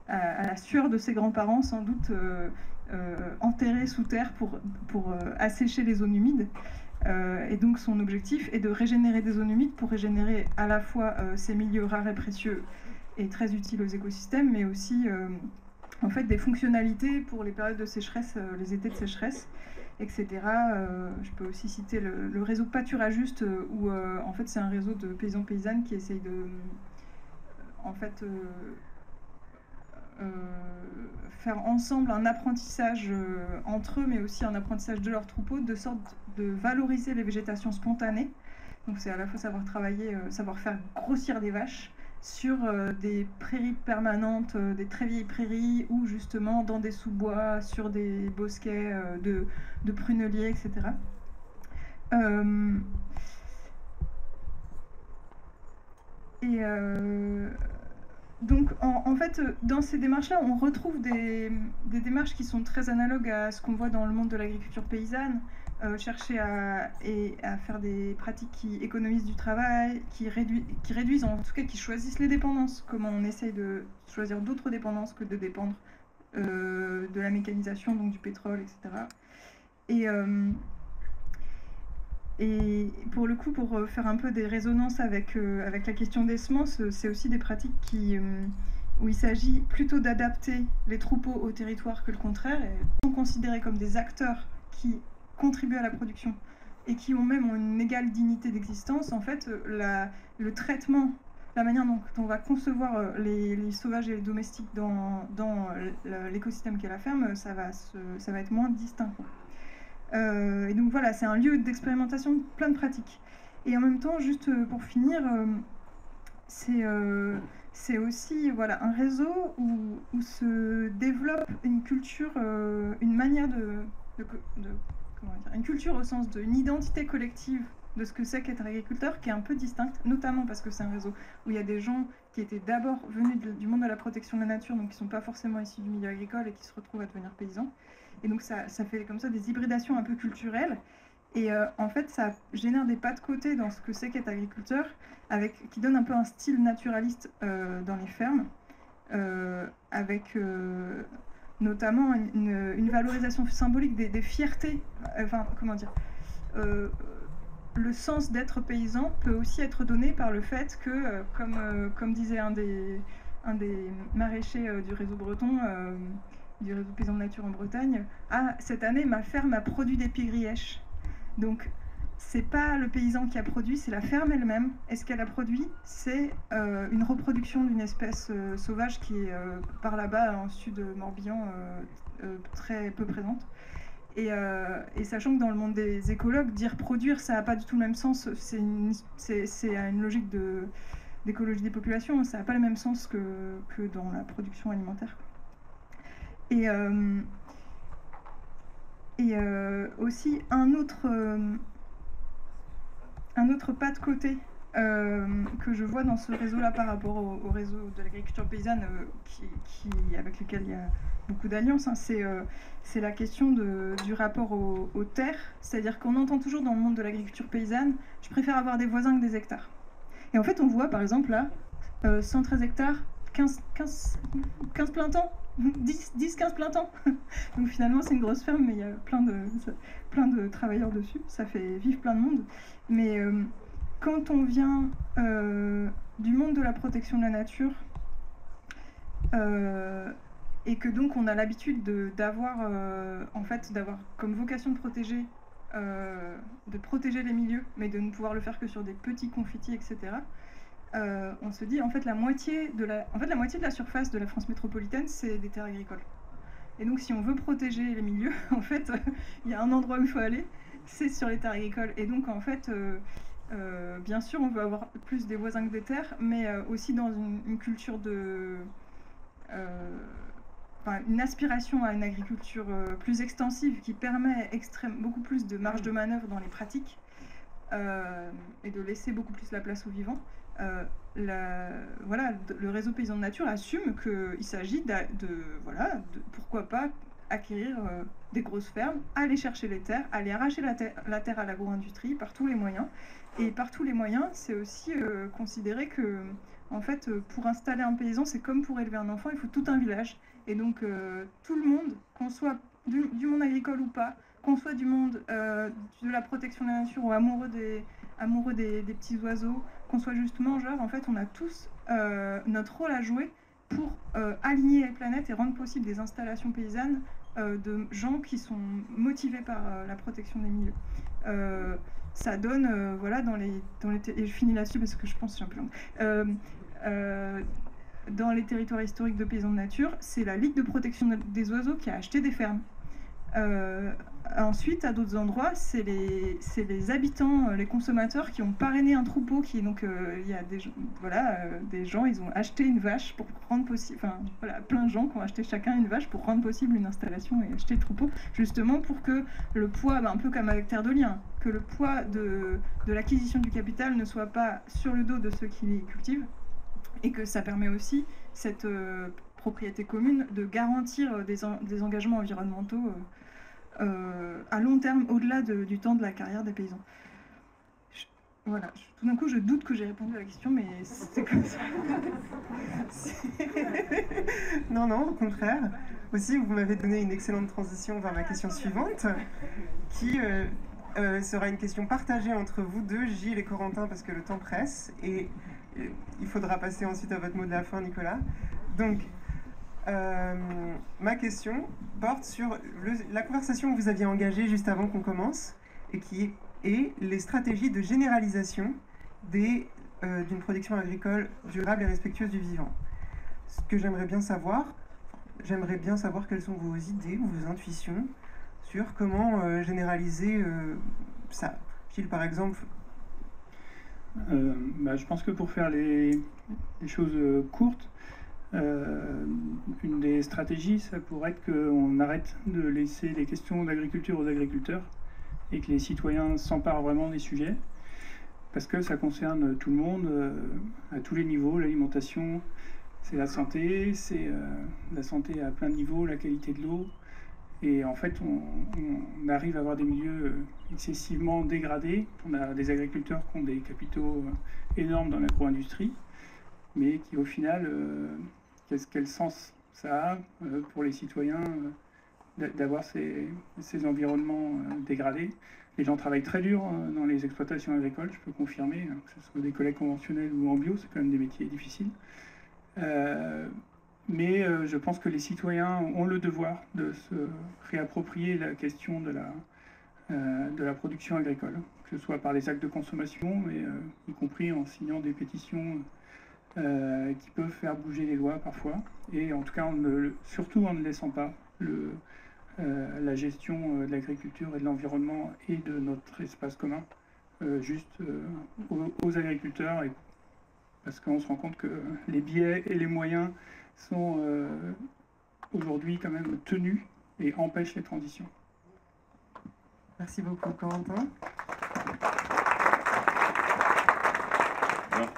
à la sueur de ses grands-parents, sans doute enterrés sous terre pour assécher les zones humides. Et donc son objectif est de régénérer des zones humides pour régénérer à la fois ces milieux rares et précieux et très utiles aux écosystèmes, mais aussi en fait des fonctionnalités pour les périodes de sécheresse, les étés de sécheresse, etc. Je peux aussi citer le réseau Pâturage Juste, où en fait c'est un réseau de paysans-paysannes qui essayent de faire ensemble un apprentissage entre eux, mais aussi un apprentissage de leurs troupeaux, de sorte de valoriser les végétations spontanées. Donc c'est à la fois savoir travailler, savoir faire grossir des vaches sur des prairies permanentes, des très vieilles prairies, ou justement dans des sous-bois, sur des bosquets de pruneliers, etc. Donc en fait, dans ces démarches-là, on retrouve des démarches qui sont très analogues à ce qu'on voit dans le monde de l'agriculture paysanne, chercher à faire des pratiques qui économisent du travail, qui réduisent, en tout cas qui choisissent les dépendances, comment on essaye de choisir d'autres dépendances que de dépendre de la mécanisation, donc du pétrole, etc. Et pour le coup, pour faire un peu des résonances avec la question des semences, c'est aussi des pratiques où il s'agit plutôt d'adapter les troupeaux au territoire que le contraire, et sont considérés comme des acteurs qui contribuent à la production et qui ont une égale dignité d'existence. En fait, le traitement, la manière dont on va concevoir les sauvages et les domestiques dans l'écosystème qu'est la ferme, ça va être moins distinct. Et donc voilà, c'est un lieu d'expérimentation de plein de pratiques. Et en même temps, juste pour finir, c'est aussi voilà, un réseau où se développe une culture, une manière comment dire, une culture au sens d'une identité collective de ce que c'est qu'être agriculteur qui est un peu distincte, notamment parce que c'est un réseau où il y a des gens qui étaient d'abord venus du monde de la protection de la nature, donc qui ne sont pas forcément issus du milieu agricole et qui se retrouvent à devenir paysans. Et donc ça fait comme ça des hybridations un peu culturelles. Et en fait, ça génère des pas de côté dans ce que c'est qu'être agriculteur, qui donne un peu un style naturaliste dans les fermes, avec notamment une valorisation symbolique des fiertés, enfin, comment dire, le sens d'être paysan peut aussi être donné par le fait que, comme disait un des maraîchers du réseau breton, du réseau Paysans de Nature en Bretagne, cette année, ma ferme a produit des pigrièches. Donc, c'est pas le paysan qui a produit, c'est la ferme elle-même. Et ce qu'elle a produit, c'est une reproduction d'une espèce sauvage qui est par là-bas, en sud Morbihan, très peu présente. Et sachant que dans le monde des écologues, dire produire, ça n'a pas du tout le même sens. C'est une logique d'écologie des populations, ça n'a pas le même sens que dans la production alimentaire. Et aussi un autre pas de côté que je vois dans ce réseau-là par rapport au réseau de l'agriculture paysanne avec lequel il y a beaucoup d'alliances, hein, c'est la question du rapport aux terres. C'est-à-dire qu'on entend toujours dans le monde de l'agriculture paysanne, je préfère avoir des voisins que des hectares. Et en fait, on voit par exemple là, 113 hectares, 15 plein temps, 10-15 plein temps. Donc finalement, c'est une grosse ferme, mais il y a plein de travailleurs dessus. Ça fait vivre plein de monde. Mais quand on vient du monde de la protection de la nature, et que donc on a l'habitude d'avoir comme vocation de protéger les milieux, mais de ne pouvoir le faire que sur des petits confitis, etc. On se dit en fait la moitié de la surface de la France métropolitaine, c'est des terres agricoles. Et donc si on veut protéger les milieux, en fait, il y a un endroit où il faut aller, c'est sur les terres agricoles. Et donc en fait, bien sûr, on veut avoir plus des voisins que des terres, mais aussi dans une culture une aspiration à une agriculture plus extensive qui permet beaucoup plus de marge de manœuvre dans les pratiques et de laisser beaucoup plus la place aux vivants. Le réseau Paysans de Nature assume qu'il s'agit pourquoi pas acquérir des grosses fermes, aller chercher les terres, aller arracher la terre à l'agro-industrie par tous les moyens. Et par tous les moyens, c'est aussi considérer que, en fait, pour installer un paysan, c'est comme pour élever un enfant, il faut tout un village. Et donc, tout le monde, qu'on soit du monde agricole ou pas, qu'on soit du monde de la protection de la nature ou amoureux des petits oiseaux, qu'on soit juste mangeurs, en fait, on a tous notre rôle à jouer pour aligner les planètes et rendre possible des installations paysannes de gens qui sont motivés par la protection des milieux. Ça donne, et je finis là-dessus parce que je pense que je suis un peu longue. Dans les territoires historiques de Paysans de Nature, c'est la Ligue de protection des oiseaux qui a acheté des fermes. Ensuite, à d'autres endroits, c'est les habitants, les consommateurs qui ont parrainé un troupeau. Il y a des gens, ils ont acheté une vache pour rendre possible. Plein de gens qui ont acheté chacun une vache pour rendre possible une installation et acheter le troupeau, justement pour que le poids, un peu comme avec Terre de Liens, que le poids de l'acquisition du capital ne soit pas sur le dos de ceux qui les cultivent, et que ça permet aussi cette propriété commune de garantir des engagements environnementaux à long terme, au-delà du temps de la carrière des paysans. Tout d'un coup, je doute que j'ai répondu à la question, mais c'est comme ça. Non, au contraire. Aussi, vous m'avez donné une excellente transition vers ma question suivante, qui sera une question partagée entre vous deux, Gilles et Corentin, parce que le temps presse, et il faudra passer ensuite à votre mot de la fin, Nicolas. Donc, ma question porte sur la conversation que vous aviez engagée juste avant qu'on commence, et qui est les stratégies de généralisation d'une production agricole durable et respectueuse du vivant. Ce que j'aimerais bien savoir quelles sont vos idées ou vos intuitions sur comment généraliser ça. Gilles, par exemple. Je pense que pour faire les choses courtes, une des stratégies, ça pourrait être qu'on arrête de laisser les questions d'agriculture aux agriculteurs et que les citoyens s'emparent vraiment des sujets, parce que ça concerne tout le monde, à tous les niveaux. L'alimentation, c'est la santé, c'est la santé à plein de niveaux, la qualité de l'eau. Et en fait, on arrive à avoir des milieux excessivement dégradés. On a des agriculteurs qui ont des capitaux énormes dans l'agro-industrie, mais qui au final, quel sens ça a pour les citoyens d'avoir ces environnements dégradés. Les gens travaillent très dur dans les exploitations agricoles, je peux confirmer, que ce soit des collègues conventionnels ou en bio, c'est quand même des métiers difficiles. Mais je pense que les citoyens ont le devoir de se réapproprier la question de la production agricole, que ce soit par les actes de consommation, mais y compris en signant des pétitions qui peuvent faire bouger les lois parfois, et en tout cas surtout en ne laissant pas la gestion de l'agriculture et de l'environnement et de notre espace commun juste aux agriculteurs, parce qu'on se rend compte que les biais et les moyens sont aujourd'hui quand même tenus et empêchent les transitions. Merci beaucoup, Corentin. Alors,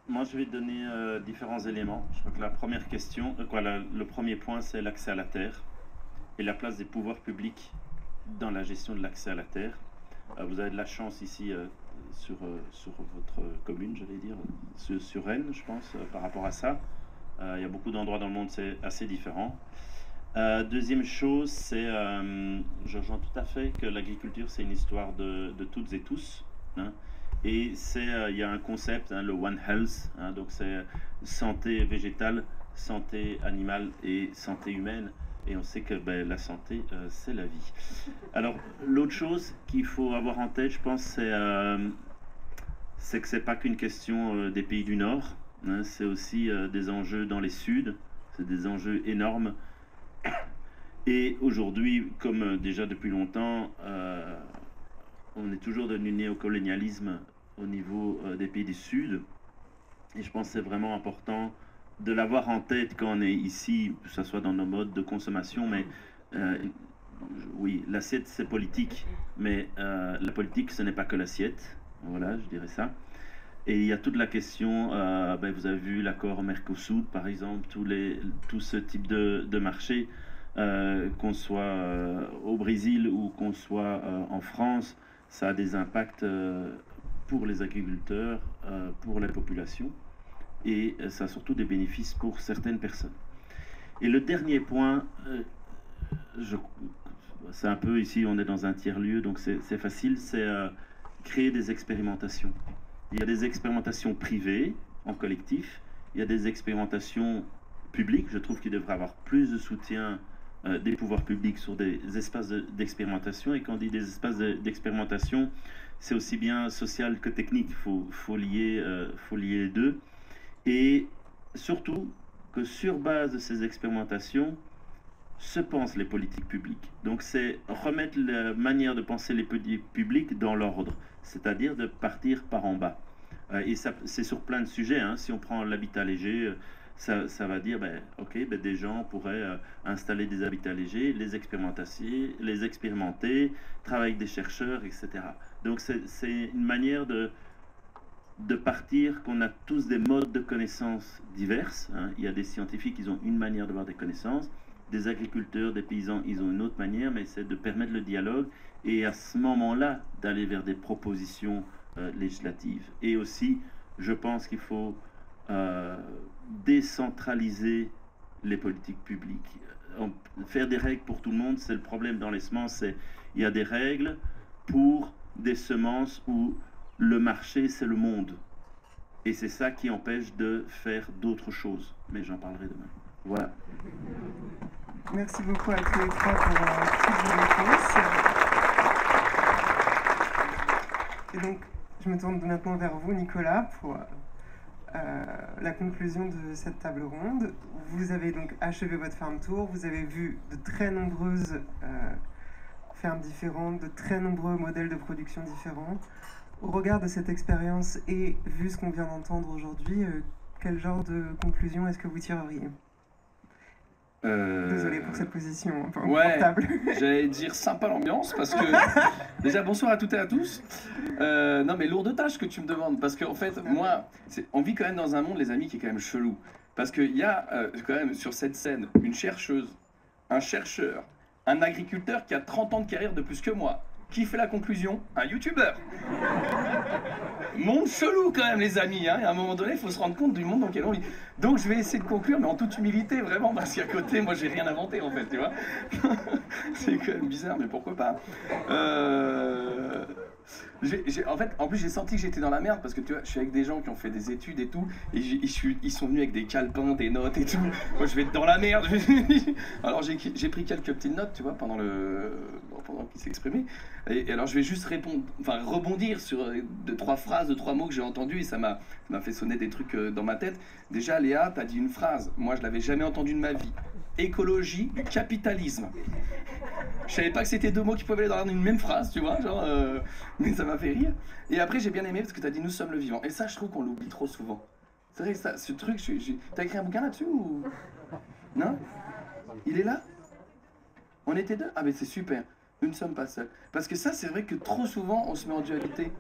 moi, je vais donner différents éléments. Je crois que la première question, le premier point, c'est l'accès à la terre et la place des pouvoirs publics dans la gestion de l'accès à la terre. Vous avez de la chance ici sur votre commune, j'allais dire, sur Rennes, je pense, par rapport à ça. Il y a beaucoup d'endroits dans le monde, c'est assez différent. Deuxième chose, c'est, je rejoins tout à fait que l'agriculture, c'est une histoire de toutes et tous. Hein, et il y a un concept, le One Health, hein, donc c'est santé végétale, santé animale et santé humaine. Et on sait que la santé, c'est la vie. Alors, l'autre chose qu'il faut avoir en tête, je pense, c'est que c'est pas qu'une question des pays du Nord. Hein, c'est aussi des enjeux dans les Suds. C'est des enjeux énormes. Et aujourd'hui, comme déjà depuis longtemps, on est toujours dans le néocolonialisme au niveau des pays du Sud. Et je pense que c'est vraiment important de l'avoir en tête quand on est ici, que ce soit dans nos modes de consommation, mais oui, l'assiette c'est politique, mais la politique ce n'est pas que l'assiette, voilà, je dirais ça. Et il y a toute la question, vous avez vu l'accord Mercosur par exemple, tout ce type de marché, qu'on soit au Brésil ou qu'on soit en France, ça a des impacts pour les agriculteurs, pour la population. Et ça a surtout des bénéfices pour certaines personnes. Et le dernier point, c'est un peu ici, on est dans un tiers-lieu, donc c'est facile, c'est créer des expérimentations. Il y a des expérimentations privées, en collectif, il y a des expérimentations publiques, je trouve qu'il devrait y avoir plus de soutien des pouvoirs publics sur des espaces d'expérimentation, et quand on dit des espaces d'expérimentation, c'est aussi bien social que technique, faut lier les deux. Et surtout que sur base de ces expérimentations se pensent les politiques publiques. Donc c'est remettre la manière de penser les politiques publiques dans l'ordre, c'est-à-dire de partir par en bas. Et ça, c'est sur plein de sujets. Hein. Si on prend l'habitat léger, ça va dire, des gens pourraient installer des habitats légers, les expérimenter, travailler avec des chercheurs, etc. Donc c'est une manière de partir, qu'on a tous des modes de connaissances diverses. Hein. Il y a des scientifiques, ils ont une manière de voir des connaissances, des agriculteurs, des paysans, ils ont une autre manière, mais c'est de permettre le dialogue et à ce moment-là d'aller vers des propositions législatives. Et aussi, je pense qu'il faut décentraliser les politiques publiques. Faire des règles pour tout le monde, c'est le problème dans les semences, il y a des règles pour des semences où le marché, c'est le monde. Et c'est ça qui empêche de faire d'autres choses. Mais j'en parlerai demain. Voilà. Merci beaucoup à tous les trois pour toutes vos réponses. Et donc, je me tourne maintenant vers vous, Nicolas, pour la conclusion de cette table ronde. Vous avez donc achevé votre farm tour. Vous avez vu de très nombreuses fermes différentes, de très nombreux modèles de production différents. au regard de cette expérience et vu ce qu'on vient d'entendre aujourd'hui, quel genre de conclusion est-ce que vous tireriez? Désolé pour cette position un peu inconfortable. J'allais dire sympa l'ambiance parce que déjà bonsoir à toutes et à tous. Non mais lourde tâche que tu me demandes parce qu'en fait moi on vit quand même dans un monde les amis qui est quand même chelou parce qu'il y a quand même sur cette scène une chercheuse, un chercheur, un agriculteur qui a 30 ans de carrière de plus que moi. Qui fait la conclusion? Un youtubeur. Monde chelou quand même les amis, hein. Et à un moment donné il faut se rendre compte du monde dans lequel on vit. Donc je vais essayer de conclure mais en toute humilité vraiment parce qu'à côté moi j'ai rien inventé en fait, tu vois. C'est quand même bizarre mais pourquoi pas. En fait, en plus j'ai senti que j'étais dans la merde parce que tu vois, je suis avec des gens qui ont fait des études et tout et ils sont venus avec des calepins, des notes et tout. Moi je vais être dans la merde. Alors j'ai pris quelques petites notes, tu vois, pendant qu'il s'exprimait. Et alors je vais juste rebondir sur 2-3 phrases, 2-3 mots que j'ai entendus et ça m'a fait sonner des trucs dans ma tête. Déjà Léa, t'as dit une phrase, moi je l'avais jamais entendue de ma vie. Écologie du capitalisme. Je savais pas que c'était 2 mots qui pouvaient aller dans une même phrase, tu vois, genre, mais ça m'a fait rire. Et après j'ai bien aimé parce que t'as dit nous sommes le vivant. Et ça je trouve qu'on l'oublie trop souvent. C'est vrai ça, ce truc, t'as écrit un bouquin là-dessus ou... Non? Il est là? On était 2? Ah mais c'est super, nous ne sommes pas seuls. Parce que ça c'est vrai que trop souvent on se met en dualité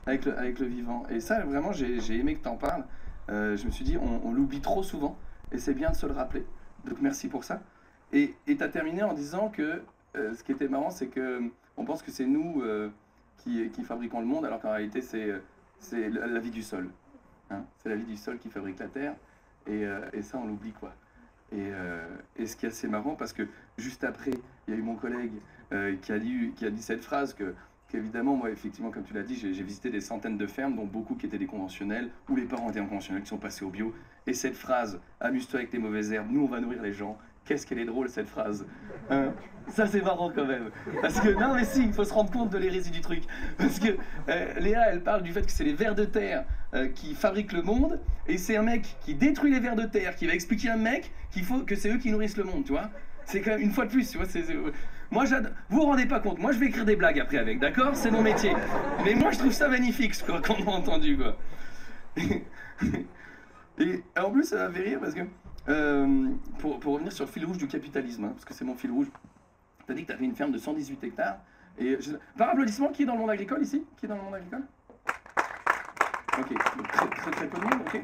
avec le vivant. Et ça vraiment j'ai aimé que t'en parles. Je me suis dit on l'oublie trop souvent et c'est bien de se le rappeler. Donc merci pour ça. Et tu as terminé en disant que ce qui était marrant, c'est que on pense que c'est nous qui fabriquons le monde, alors qu'en réalité c'est la vie du sol. Hein, c'est la vie du sol qui fabrique la terre, et ça on l'oublie quoi. Et ce qui est assez marrant, parce que juste après, il y a eu mon collègue qui a dit cette phrase qu'évidemment, moi, effectivement, comme tu l'as dit, j'ai visité des centaines de fermes, dont beaucoup qui étaient des conventionnels, où les parents étaient en conventionnel, qui sont passés au bio. Et cette phrase, amuse-toi avec les mauvaises herbes, nous on va nourrir les gens. Qu'est-ce qu'elle est drôle cette phrase. Ça c'est marrant quand même. Parce que, non mais si, il faut se rendre compte de l'hérésie du truc. Parce que Léa, elle parle du fait que c'est les vers de terre qui fabriquent le monde, et c'est un mec qui détruit les vers de terre, qui va expliquer à un mec que c'est eux qui nourrissent le monde, tu vois. C'est quand même une fois de plus, tu vois. Moi, vous vous rendez pas compte, moi je vais écrire des blagues après avec, d'accord? C'est mon métier. Mais moi je trouve ça magnifique, quoi, qu'on a entendu, quoi. Et en plus, ça m'a fait rire parce que, pour revenir sur le fil rouge du capitalisme, hein, parce que c'est mon fil rouge, tu as dit que tu avais une ferme de 118 hectares. Et par applaudissement, qui est dans le monde agricole ici? Qui est dans le monde agricole? Ok, donc très peu de monde, ok.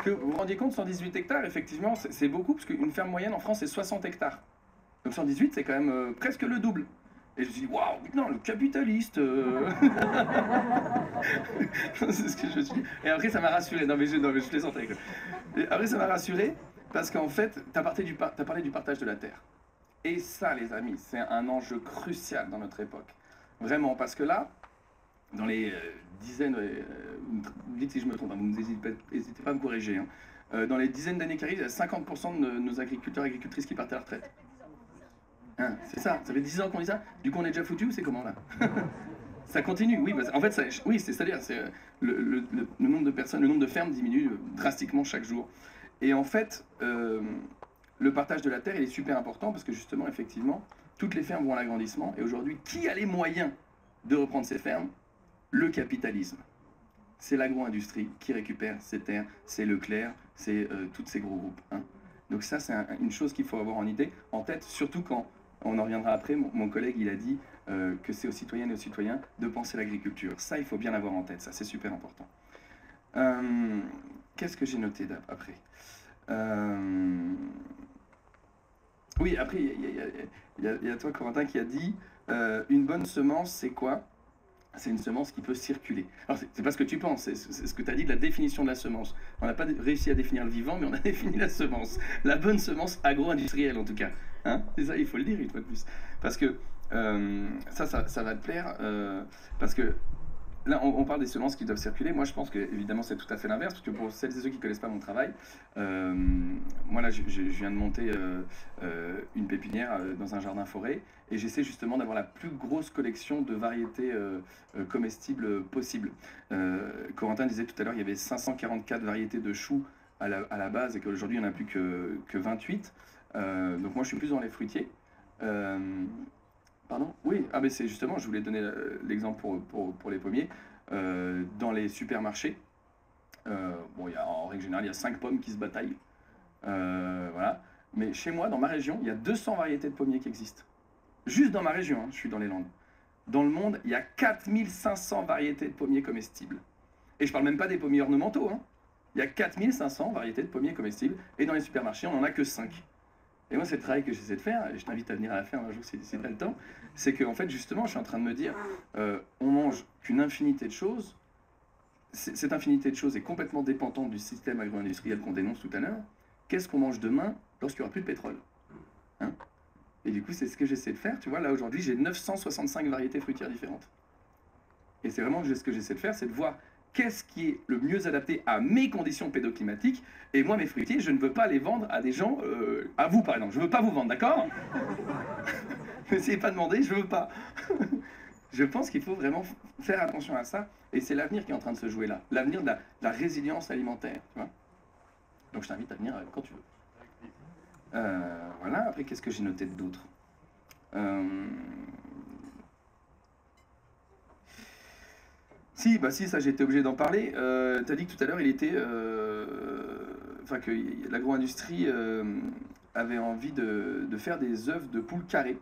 Que vous vous rendiez compte, 118 hectares, effectivement, c'est beaucoup, parce qu'une ferme moyenne en France, c'est 60 hectares. Donc 118, c'est quand même presque le double. Et je me suis dit, waouh, non, le capitaliste. C'est ce que je me suis dit. Et après, ça m'a rassuré. Non, mais je plaisante avec eux. Et après, ça m'a rassuré parce qu'en fait, tu as parlé du partage de la terre. Et ça, les amis, c'est un enjeu crucial dans notre époque. Vraiment, parce que là, dans les dizaines, dites si je me trompe, hein, vous n'hésitez pas à me corriger. Hein. Dans les dizaines d'années qui arrivent, il y a 50% de nos agriculteurs et agricultrices qui partent à la retraite. Hein, c'est ça, ça fait 10 ans qu'on dit ça. Du coup, on est déjà foutu ou c'est comment là? Ça continue, oui. En fait, oui, c'est-à-dire, le nombre de personnes, le nombre de fermes diminue drastiquement chaque jour. Et en fait, le partage de la terre, il est super important parce que justement, effectivement, toutes les fermes vont à l'agrandissement. Et aujourd'hui, qui a les moyens de reprendre ces fermes? Le capitalisme. C'est l'agro-industrie qui récupère ces terres, c'est Leclerc, c'est tous ces gros groupes. Hein. Donc ça, c'est une chose qu'il faut avoir en tête, surtout quand, on en reviendra après, mon collègue, il a dit que c'est aux citoyennes et aux citoyens de penser l'agriculture. Ça, il faut bien l'avoir en tête, ça, c'est super important. Qu'est-ce que j'ai noté après? Oui, après, il y a toi, Corentin, qui a dit une bonne semence, c'est quoi? C'est une semence qui peut circuler. Alors, c'est pas ce que tu penses, c'est ce que tu as dit de la définition de la semence. On n'a pas réussi à définir le vivant, mais on a défini la semence. La bonne semence agro-industrielle, en tout cas. Hein, c'est ça, il faut le dire une fois de plus. Parce que ça va te plaire, parce que là, on parle des semences qui doivent circuler. Moi, je pense que, évidemment, c'est tout à fait l'inverse, parce que pour celles et ceux qui ne connaissent pas mon travail, moi, là, je viens de monter une pépinière dans un jardin forêt, et j'essaie justement d'avoir la plus grosse collection de variétés comestibles possible. Corentin disait tout à l'heure, il y avait 544 variétés de choux à la base, et qu'aujourd'hui, il n'y en a plus que 28. Donc moi, je suis plus dans les fruitiers. Pardon? Oui, ah, mais c'est justement, je voulais donner l'exemple pour les pommiers. dans les supermarchés. Bon, en règle générale, il y a 5 pommes qui se bataillent. Voilà. Mais chez moi, dans ma région, il y a 200 variétés de pommiers qui existent. Juste dans ma région, hein, je suis dans les Landes. Dans le monde, il y a 4500 variétés de pommiers comestibles. Et je parle même pas des pommiers ornementaux. Hein. Il y a 4500 variétés de pommiers comestibles. Et dans les supermarchés, on n'en a que 5. Et moi, c'est le travail que j'essaie de faire, et je t'invite à venir à la ferme un jour si tu as le temps, c'est qu'en fait, justement, je suis en train de me dire, on mange qu'une infinité de choses. Cette infinité de choses est complètement dépendante du système agro-industriel qu'on dénonce tout à l'heure. Qu'est-ce qu'on mange demain lorsqu'il n'y aura plus de pétrole, hein? Et du coup, c'est ce que j'essaie de faire. Tu vois, là, aujourd'hui, j'ai 965 variétés fruitières différentes. Et c'est vraiment ce que j'essaie de faire, c'est de voir qu'est-ce qui est le mieux adapté à mes conditions pédoclimatiques. Et moi, mes fruitiers, je ne veux pas les vendre à des gens, à vous par exemple. Je ne veux pas vous vendre, d'accord? N'essayez pas de demander, je ne veux pas. Je pense qu'il faut vraiment faire attention à ça. Et c'est l'avenir qui est en train de se jouer là. L'avenir de la résilience alimentaire. Tu vois, donc je t'invite à venir quand tu veux. Voilà, après qu'est-ce que j'ai noté d'autre? Si, ça j'ai été obligé d'en parler. Tu as dit que tout à l'heure il était... Enfin que l'agro-industrie avait envie de faire des œufs de poules carrées.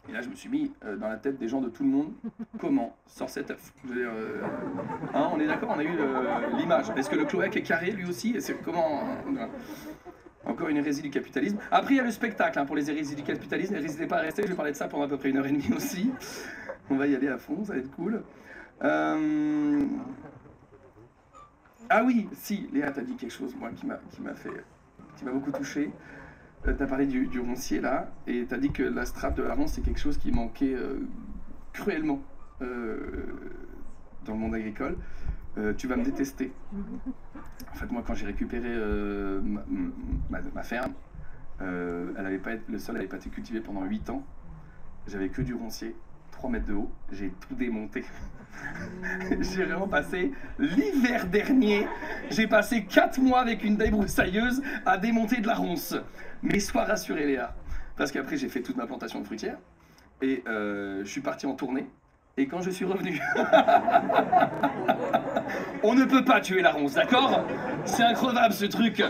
Et là je me suis mis dans la tête des gens de tout le monde. Comment sort cet œuf? Hein, on est d'accord, on a eu l'image. Est-ce que le cloaque est carré lui aussi? Comment... Encore une hérésie du capitalisme. Après, il y a le spectacle, hein, pour les hérésies du capitalisme. N'hésitez pas à rester, je vais parler de ça pendant à peu près 1h30 aussi. On va y aller à fond, ça va être cool. Ah oui, si, Léa, t'as dit quelque chose, moi, qui m'a beaucoup touché. T'as parlé du roncier, là, et t'as dit que la strate de la ronce, c'est quelque chose qui manquait cruellement dans le monde agricole. Tu vas me détester. En fait, moi, quand j'ai récupéré ma ferme, le sol n'avait pas été cultivé pendant 8 ans. J'avais que du roncier, 3 mètres de haut. J'ai tout démonté. J'ai vraiment passé l'hiver dernier. J'ai passé 4 mois avec une débroussailleuse à démonter de la ronce. Mais sois rassurée, Léa. Parce qu'après, j'ai fait toute ma plantation de fruitières. Et je suis parti en tournée. Et quand je suis revenu, on ne peut pas tuer la ronce, d'accord? C'est increvable ce truc.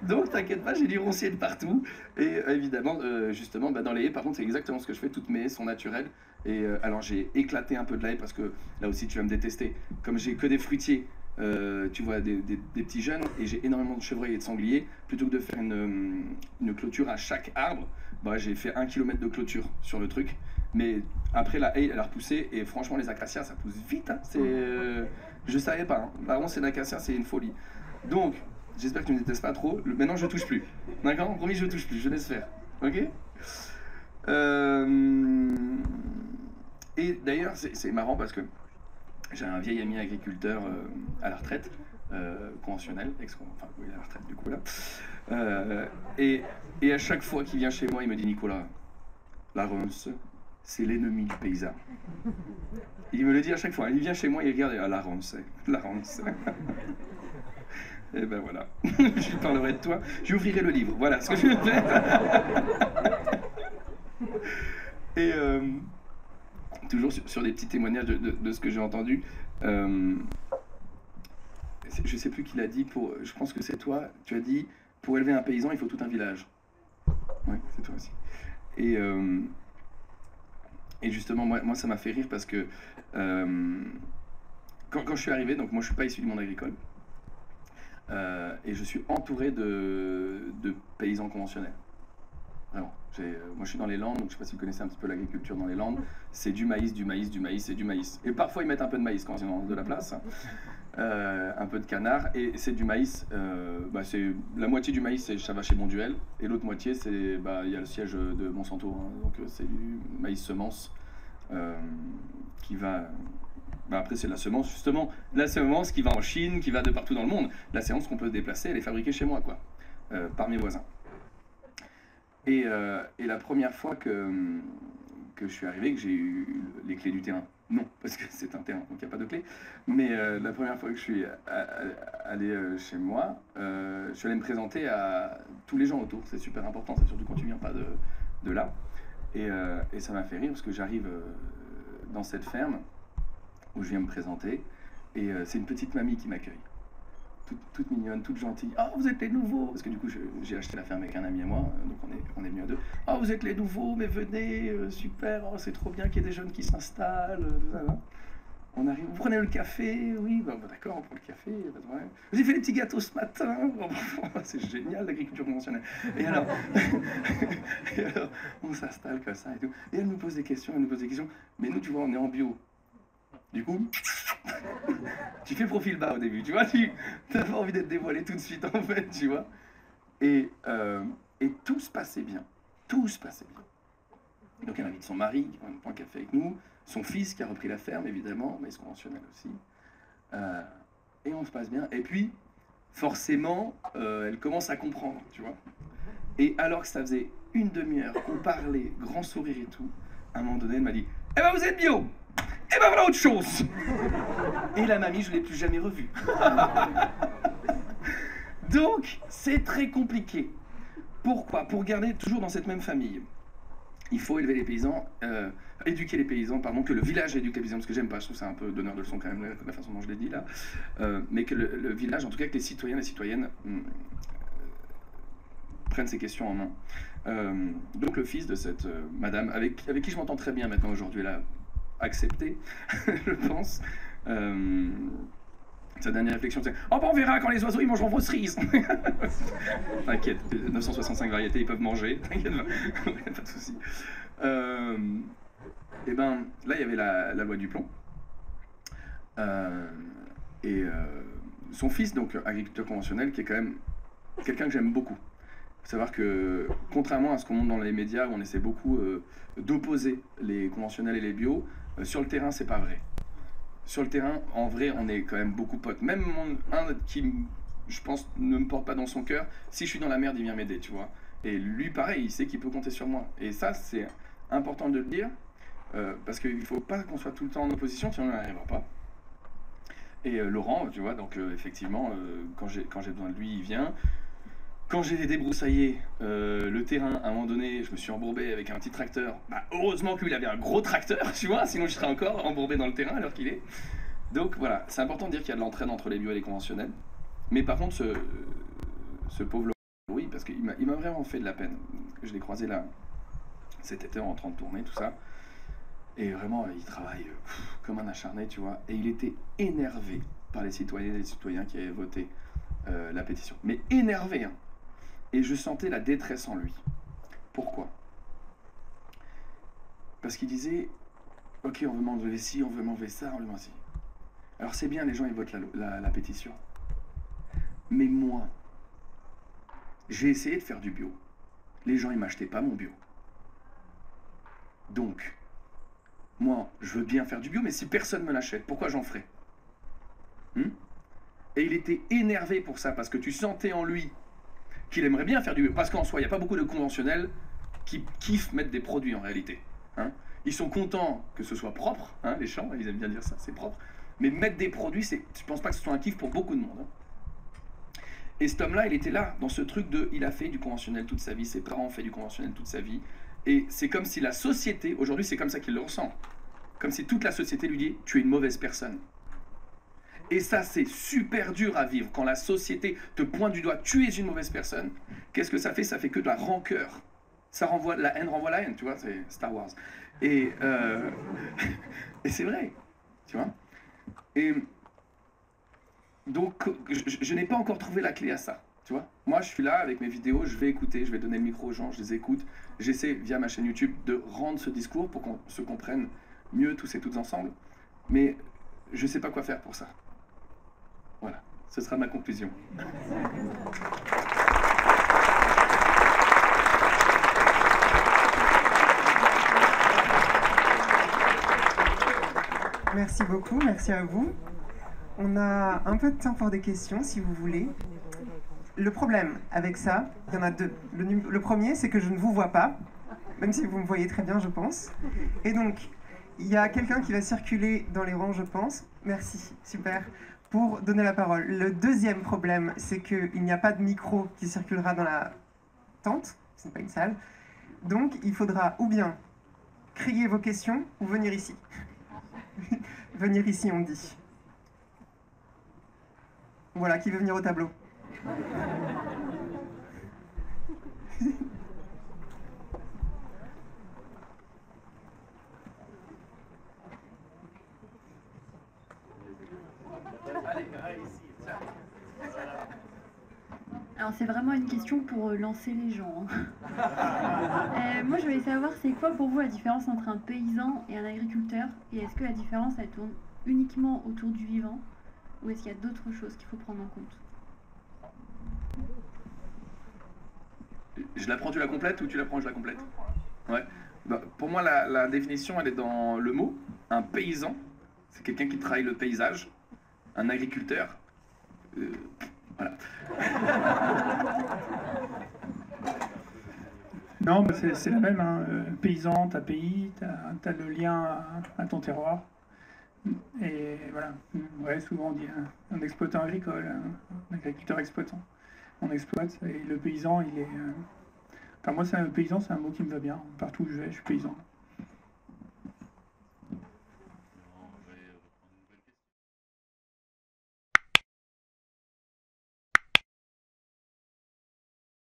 Donc t'inquiète pas, j'ai du roncier de partout. Et évidemment, justement, dans les haies, par contre, c'est exactement ce que je fais. Toutes mes haies sont naturelles. Et alors j'ai éclaté un peu de la haie parce que là aussi tu vas me détester. Comme j'ai que des fruitiers, tu vois, des petits jeunes, et j'ai énormément de chevreuils et de sangliers, plutôt que de faire une clôture à chaque arbre, j'ai fait 1 km de clôture sur le truc. Mais après, la haie, elle a repoussé, et franchement, les acacias, ça pousse vite. Hein. Je savais pas. Hein. La ronce et l'acacia, c'est une folie. Donc, j'espère que tu ne détestes pas trop. Maintenant, je touche plus. D'accord? Promis, je touche plus. Je laisse faire. Ok? Et d'ailleurs, c'est marrant parce que j'ai un vieil ami agriculteur à la retraite, conventionnel, enfin, oui, à la retraite du coup là. Et à chaque fois qu'il vient chez moi, il me dit: Nicolas, la ronce, c'est l'ennemi du paysan. Il me le dit à chaque fois. Il vient chez moi, il regarde, la ronce, la ronce. Et ben voilà, je lui parlerai de toi, j'ouvrirai le livre, voilà ce que je vais faire. Et toujours sur des petits témoignages de ce que j'ai entendu, je sais plus qui l'a dit, je pense que c'est toi, tu as dit, pour élever un paysan, il faut tout un village. Oui, c'est toi aussi. Et justement, moi ça m'a fait rire parce que quand je suis arrivé, donc moi je suis pas issu du monde agricole, et je suis entouré de paysans conventionnels. Vraiment. Moi je suis dans les Landes, donc je sais pas si vous connaissez un petit peu l'agriculture dans les Landes, c'est du maïs, du maïs, du maïs et du maïs. Et parfois ils mettent un peu de maïs quand ils ont de la place, un peu de canard, et c'est du maïs, c'est la moitié du maïs ça va chez Bonduel, et l'autre moitié c'est il y a le siège de Monsanto, hein, donc c'est du maïs semence qui va... après c'est la semence, justement, la semence qui va en Chine, qui va de partout dans le monde. La semence qu'on peut déplacer, elle est fabriquée chez moi, quoi, par mes voisins. Et la première fois que je suis arrivé, que j'ai eu les clés du terrain, non, parce que c'est un terrain, donc il n'y a pas de clés, mais la première fois que je suis allé chez moi, je suis allé me présenter à tous les gens autour. C'est super important, c'est surtout quand tu viens pas de là. Et ça m'a fait rire, parce que j'arrive dans cette ferme, où je viens me présenter. Et c'est une petite mamie qui m'accueille. Toute mignonne, toute gentille. « Oh, vous êtes les nouveaux !» Parce que du coup, j'ai acheté la ferme avec un ami à moi, donc on est venus à deux. « Oh, vous êtes les nouveaux, mais venez, super, oh, c'est trop bien qu'il y ait des jeunes qui s'installent. » On arrive, vous prenez le café? Oui, bah, d'accord, on prend le café, pas de problème. Vous avez fait les petits gâteaux ce matin? C'est génial l'agriculture conventionnelle. Et alors, on s'installe comme ça et tout. Et elle nous pose des questions, Mais nous, tu vois, on est en bio. Du coup, tu fais profil bas au début, tu vois, tu n'as pas envie d'être dévoilé tout de suite en fait, tu vois. Et tout se passait bien, tout se passait bien. Donc elle invite son mari qui prend un café avec nous, son fils qui a repris la ferme évidemment, mais c'est conventionnel aussi. Et on se passe bien. Et puis, forcément, elle commence à comprendre, tu vois. Et alors que ça faisait une demi-heure qu'on parlait, grand sourire et tout, à un moment donné, elle m'a dit « Eh ben vous êtes bio !» Et ben voilà autre chose. Et la mamie, je ne l'ai plus jamais revue. Donc, c'est très compliqué. Pourquoi? Pour garder toujours dans cette même famille. Il faut élever les paysans, éduquer les paysans, pardon, que le village éduque les paysans, parce que j'aime pas, je trouve ça un peu donneur de leçon quand même, la façon dont je l'ai dit là. Mais que le village, en tout cas que les citoyens et les citoyennes prennent ces questions en main. Donc le fils de cette madame, avec qui je m'entends très bien maintenant aujourd'hui, là, accepté, je pense. Sa dernière réflexion, c'est « Oh, ben on verra quand les oiseaux ils mangeront vos cerises !» T'inquiète, 965 variétés, ils peuvent manger, t'inquiète pas, pas de souci. Et ben, là, il y avait la loi du plomb. Son fils, donc agriculteur conventionnel, qui est quand même quelqu'un que j'aime beaucoup. Il faut savoir que, contrairement à ce qu'on montre dans les médias, où on essaie beaucoup d'opposer les conventionnels et les bio, sur le terrain, c'est pas vrai. Sur le terrain, en vrai, on est quand même beaucoup potes. Même un qui, je pense, ne me porte pas dans son cœur, si je suis dans la merde, il vient m'aider, tu vois. Et lui, pareil, il sait qu'il peut compter sur moi. Et ça, c'est important de le dire, parce qu'il ne faut pas qu'on soit tout le temps en opposition, sinon on n'y arrivera pas. Et Laurent, tu vois, donc effectivement, quand j'ai besoin de lui, il vient. Quand j'ai débroussaillé le terrain, à un moment donné, je me suis embourbé avec un petit tracteur. Bah, heureusement que lui, il avait un gros tracteur, tu vois, sinon je serais encore embourbé dans le terrain alors qu'il est. Donc voilà, c'est important de dire qu'il y a de l'entraide entre les bio et les conventionnels. Mais par contre, ce pauvre Laurent, oui, parce qu'il m'a vraiment fait de la peine. Je l'ai croisé là, cet été, en train de tourner, tout ça. Et vraiment, il travaille comme un acharné, tu vois. Et il était énervé par les citoyennes et les citoyens qui avaient voté la pétition. Mais énervé, hein. Et je sentais la détresse en lui. Pourquoi? Parce qu'il disait, ok, on veut m'enlever ci, on veut m'enlever ça, on veut m'enlever ci. Alors c'est bien, les gens ils votent la pétition. Mais moi, j'ai essayé de faire du bio. Les gens ils m'achetaient pas mon bio. Donc, moi, je veux bien faire du bio, mais si personne me l'achète, pourquoi j'en ferais? Et il était énervé pour ça, parce que tu sentais en lui qu'il aimerait bien faire du bio. Parce qu'en soi, il n'y a pas beaucoup de conventionnels qui kiffent mettre des produits en réalité. Hein. Ils sont contents que ce soit propre, hein, les champs, ils aiment bien dire ça, c'est propre. Mais mettre des produits, je pense pas que ce soit un kiff pour beaucoup de monde. Hein. Et cet homme-là, il était là, dans ce truc de... Il a fait du conventionnel toute sa vie, ses parents ont fait du conventionnel toute sa vie. Et c'est comme si la société, aujourd'hui c'est comme ça qu'il le ressent, comme si toute la société lui dit « tu es une mauvaise personne ». Et ça, c'est super dur à vivre. Quand la société te pointe du doigt, tu es une mauvaise personne, qu'est-ce que ça fait? Ça fait que de la rancœur. Ça renvoie, la haine renvoie la haine, tu vois, c'est Star Wars. Et c'est vrai, tu vois. Et donc, je n'ai pas encore trouvé la clé à ça, tu vois. Moi, je suis là avec mes vidéos, je vais écouter, je vais donner le micro aux gens, je les écoute. J'essaie, via ma chaîne YouTube, de rendre ce discours pour qu'on se comprenne mieux tous et toutes ensemble. Mais je ne sais pas quoi faire pour ça. Voilà, ce sera ma conclusion. Merci beaucoup, merci à vous. On a un peu de temps pour des questions, si vous voulez. Le problème avec ça, il y en a deux. Le premier, c'est que je ne vous vois pas, même si vous me voyez très bien, je pense. Et donc, il y a quelqu'un qui va circuler dans les rangs, je pense. Merci, super. Pour donner la parole. Le deuxième problème, c'est qu'il n'y a pas de micro qui circulera dans la tente, ce n'est pas une salle, donc il faudra ou bien crier vos questions ou venir ici. venir ici, on dit. Voilà, qui veut venir au tableau? Alors c'est vraiment une question pour lancer les gens. Moi je voulais savoir c'est quoi pour vous la différence entre un paysan et un agriculteur, et est-ce que la différence elle tourne uniquement autour du vivant ou est-ce qu'il y a d'autres choses qu'il faut prendre en compte? Je la prends, tu la complètes ou tu la prends, je la complète? Ouais. Bah, pour moi la définition elle est dans le mot. Un paysan, c'est quelqu'un qui travaille le paysage. Un agriculteur, voilà. Non, bah c'est la même. Hein. Paysan, t'as pays, t'as le lien à ton terroir. Et voilà. Ouais, souvent on dit un exploitant agricole, un agriculteur exploitant. On exploite. Et le paysan, il est. Enfin, moi, paysan, c'est un mot qui me va bien. Partout où je vais, je suis paysan.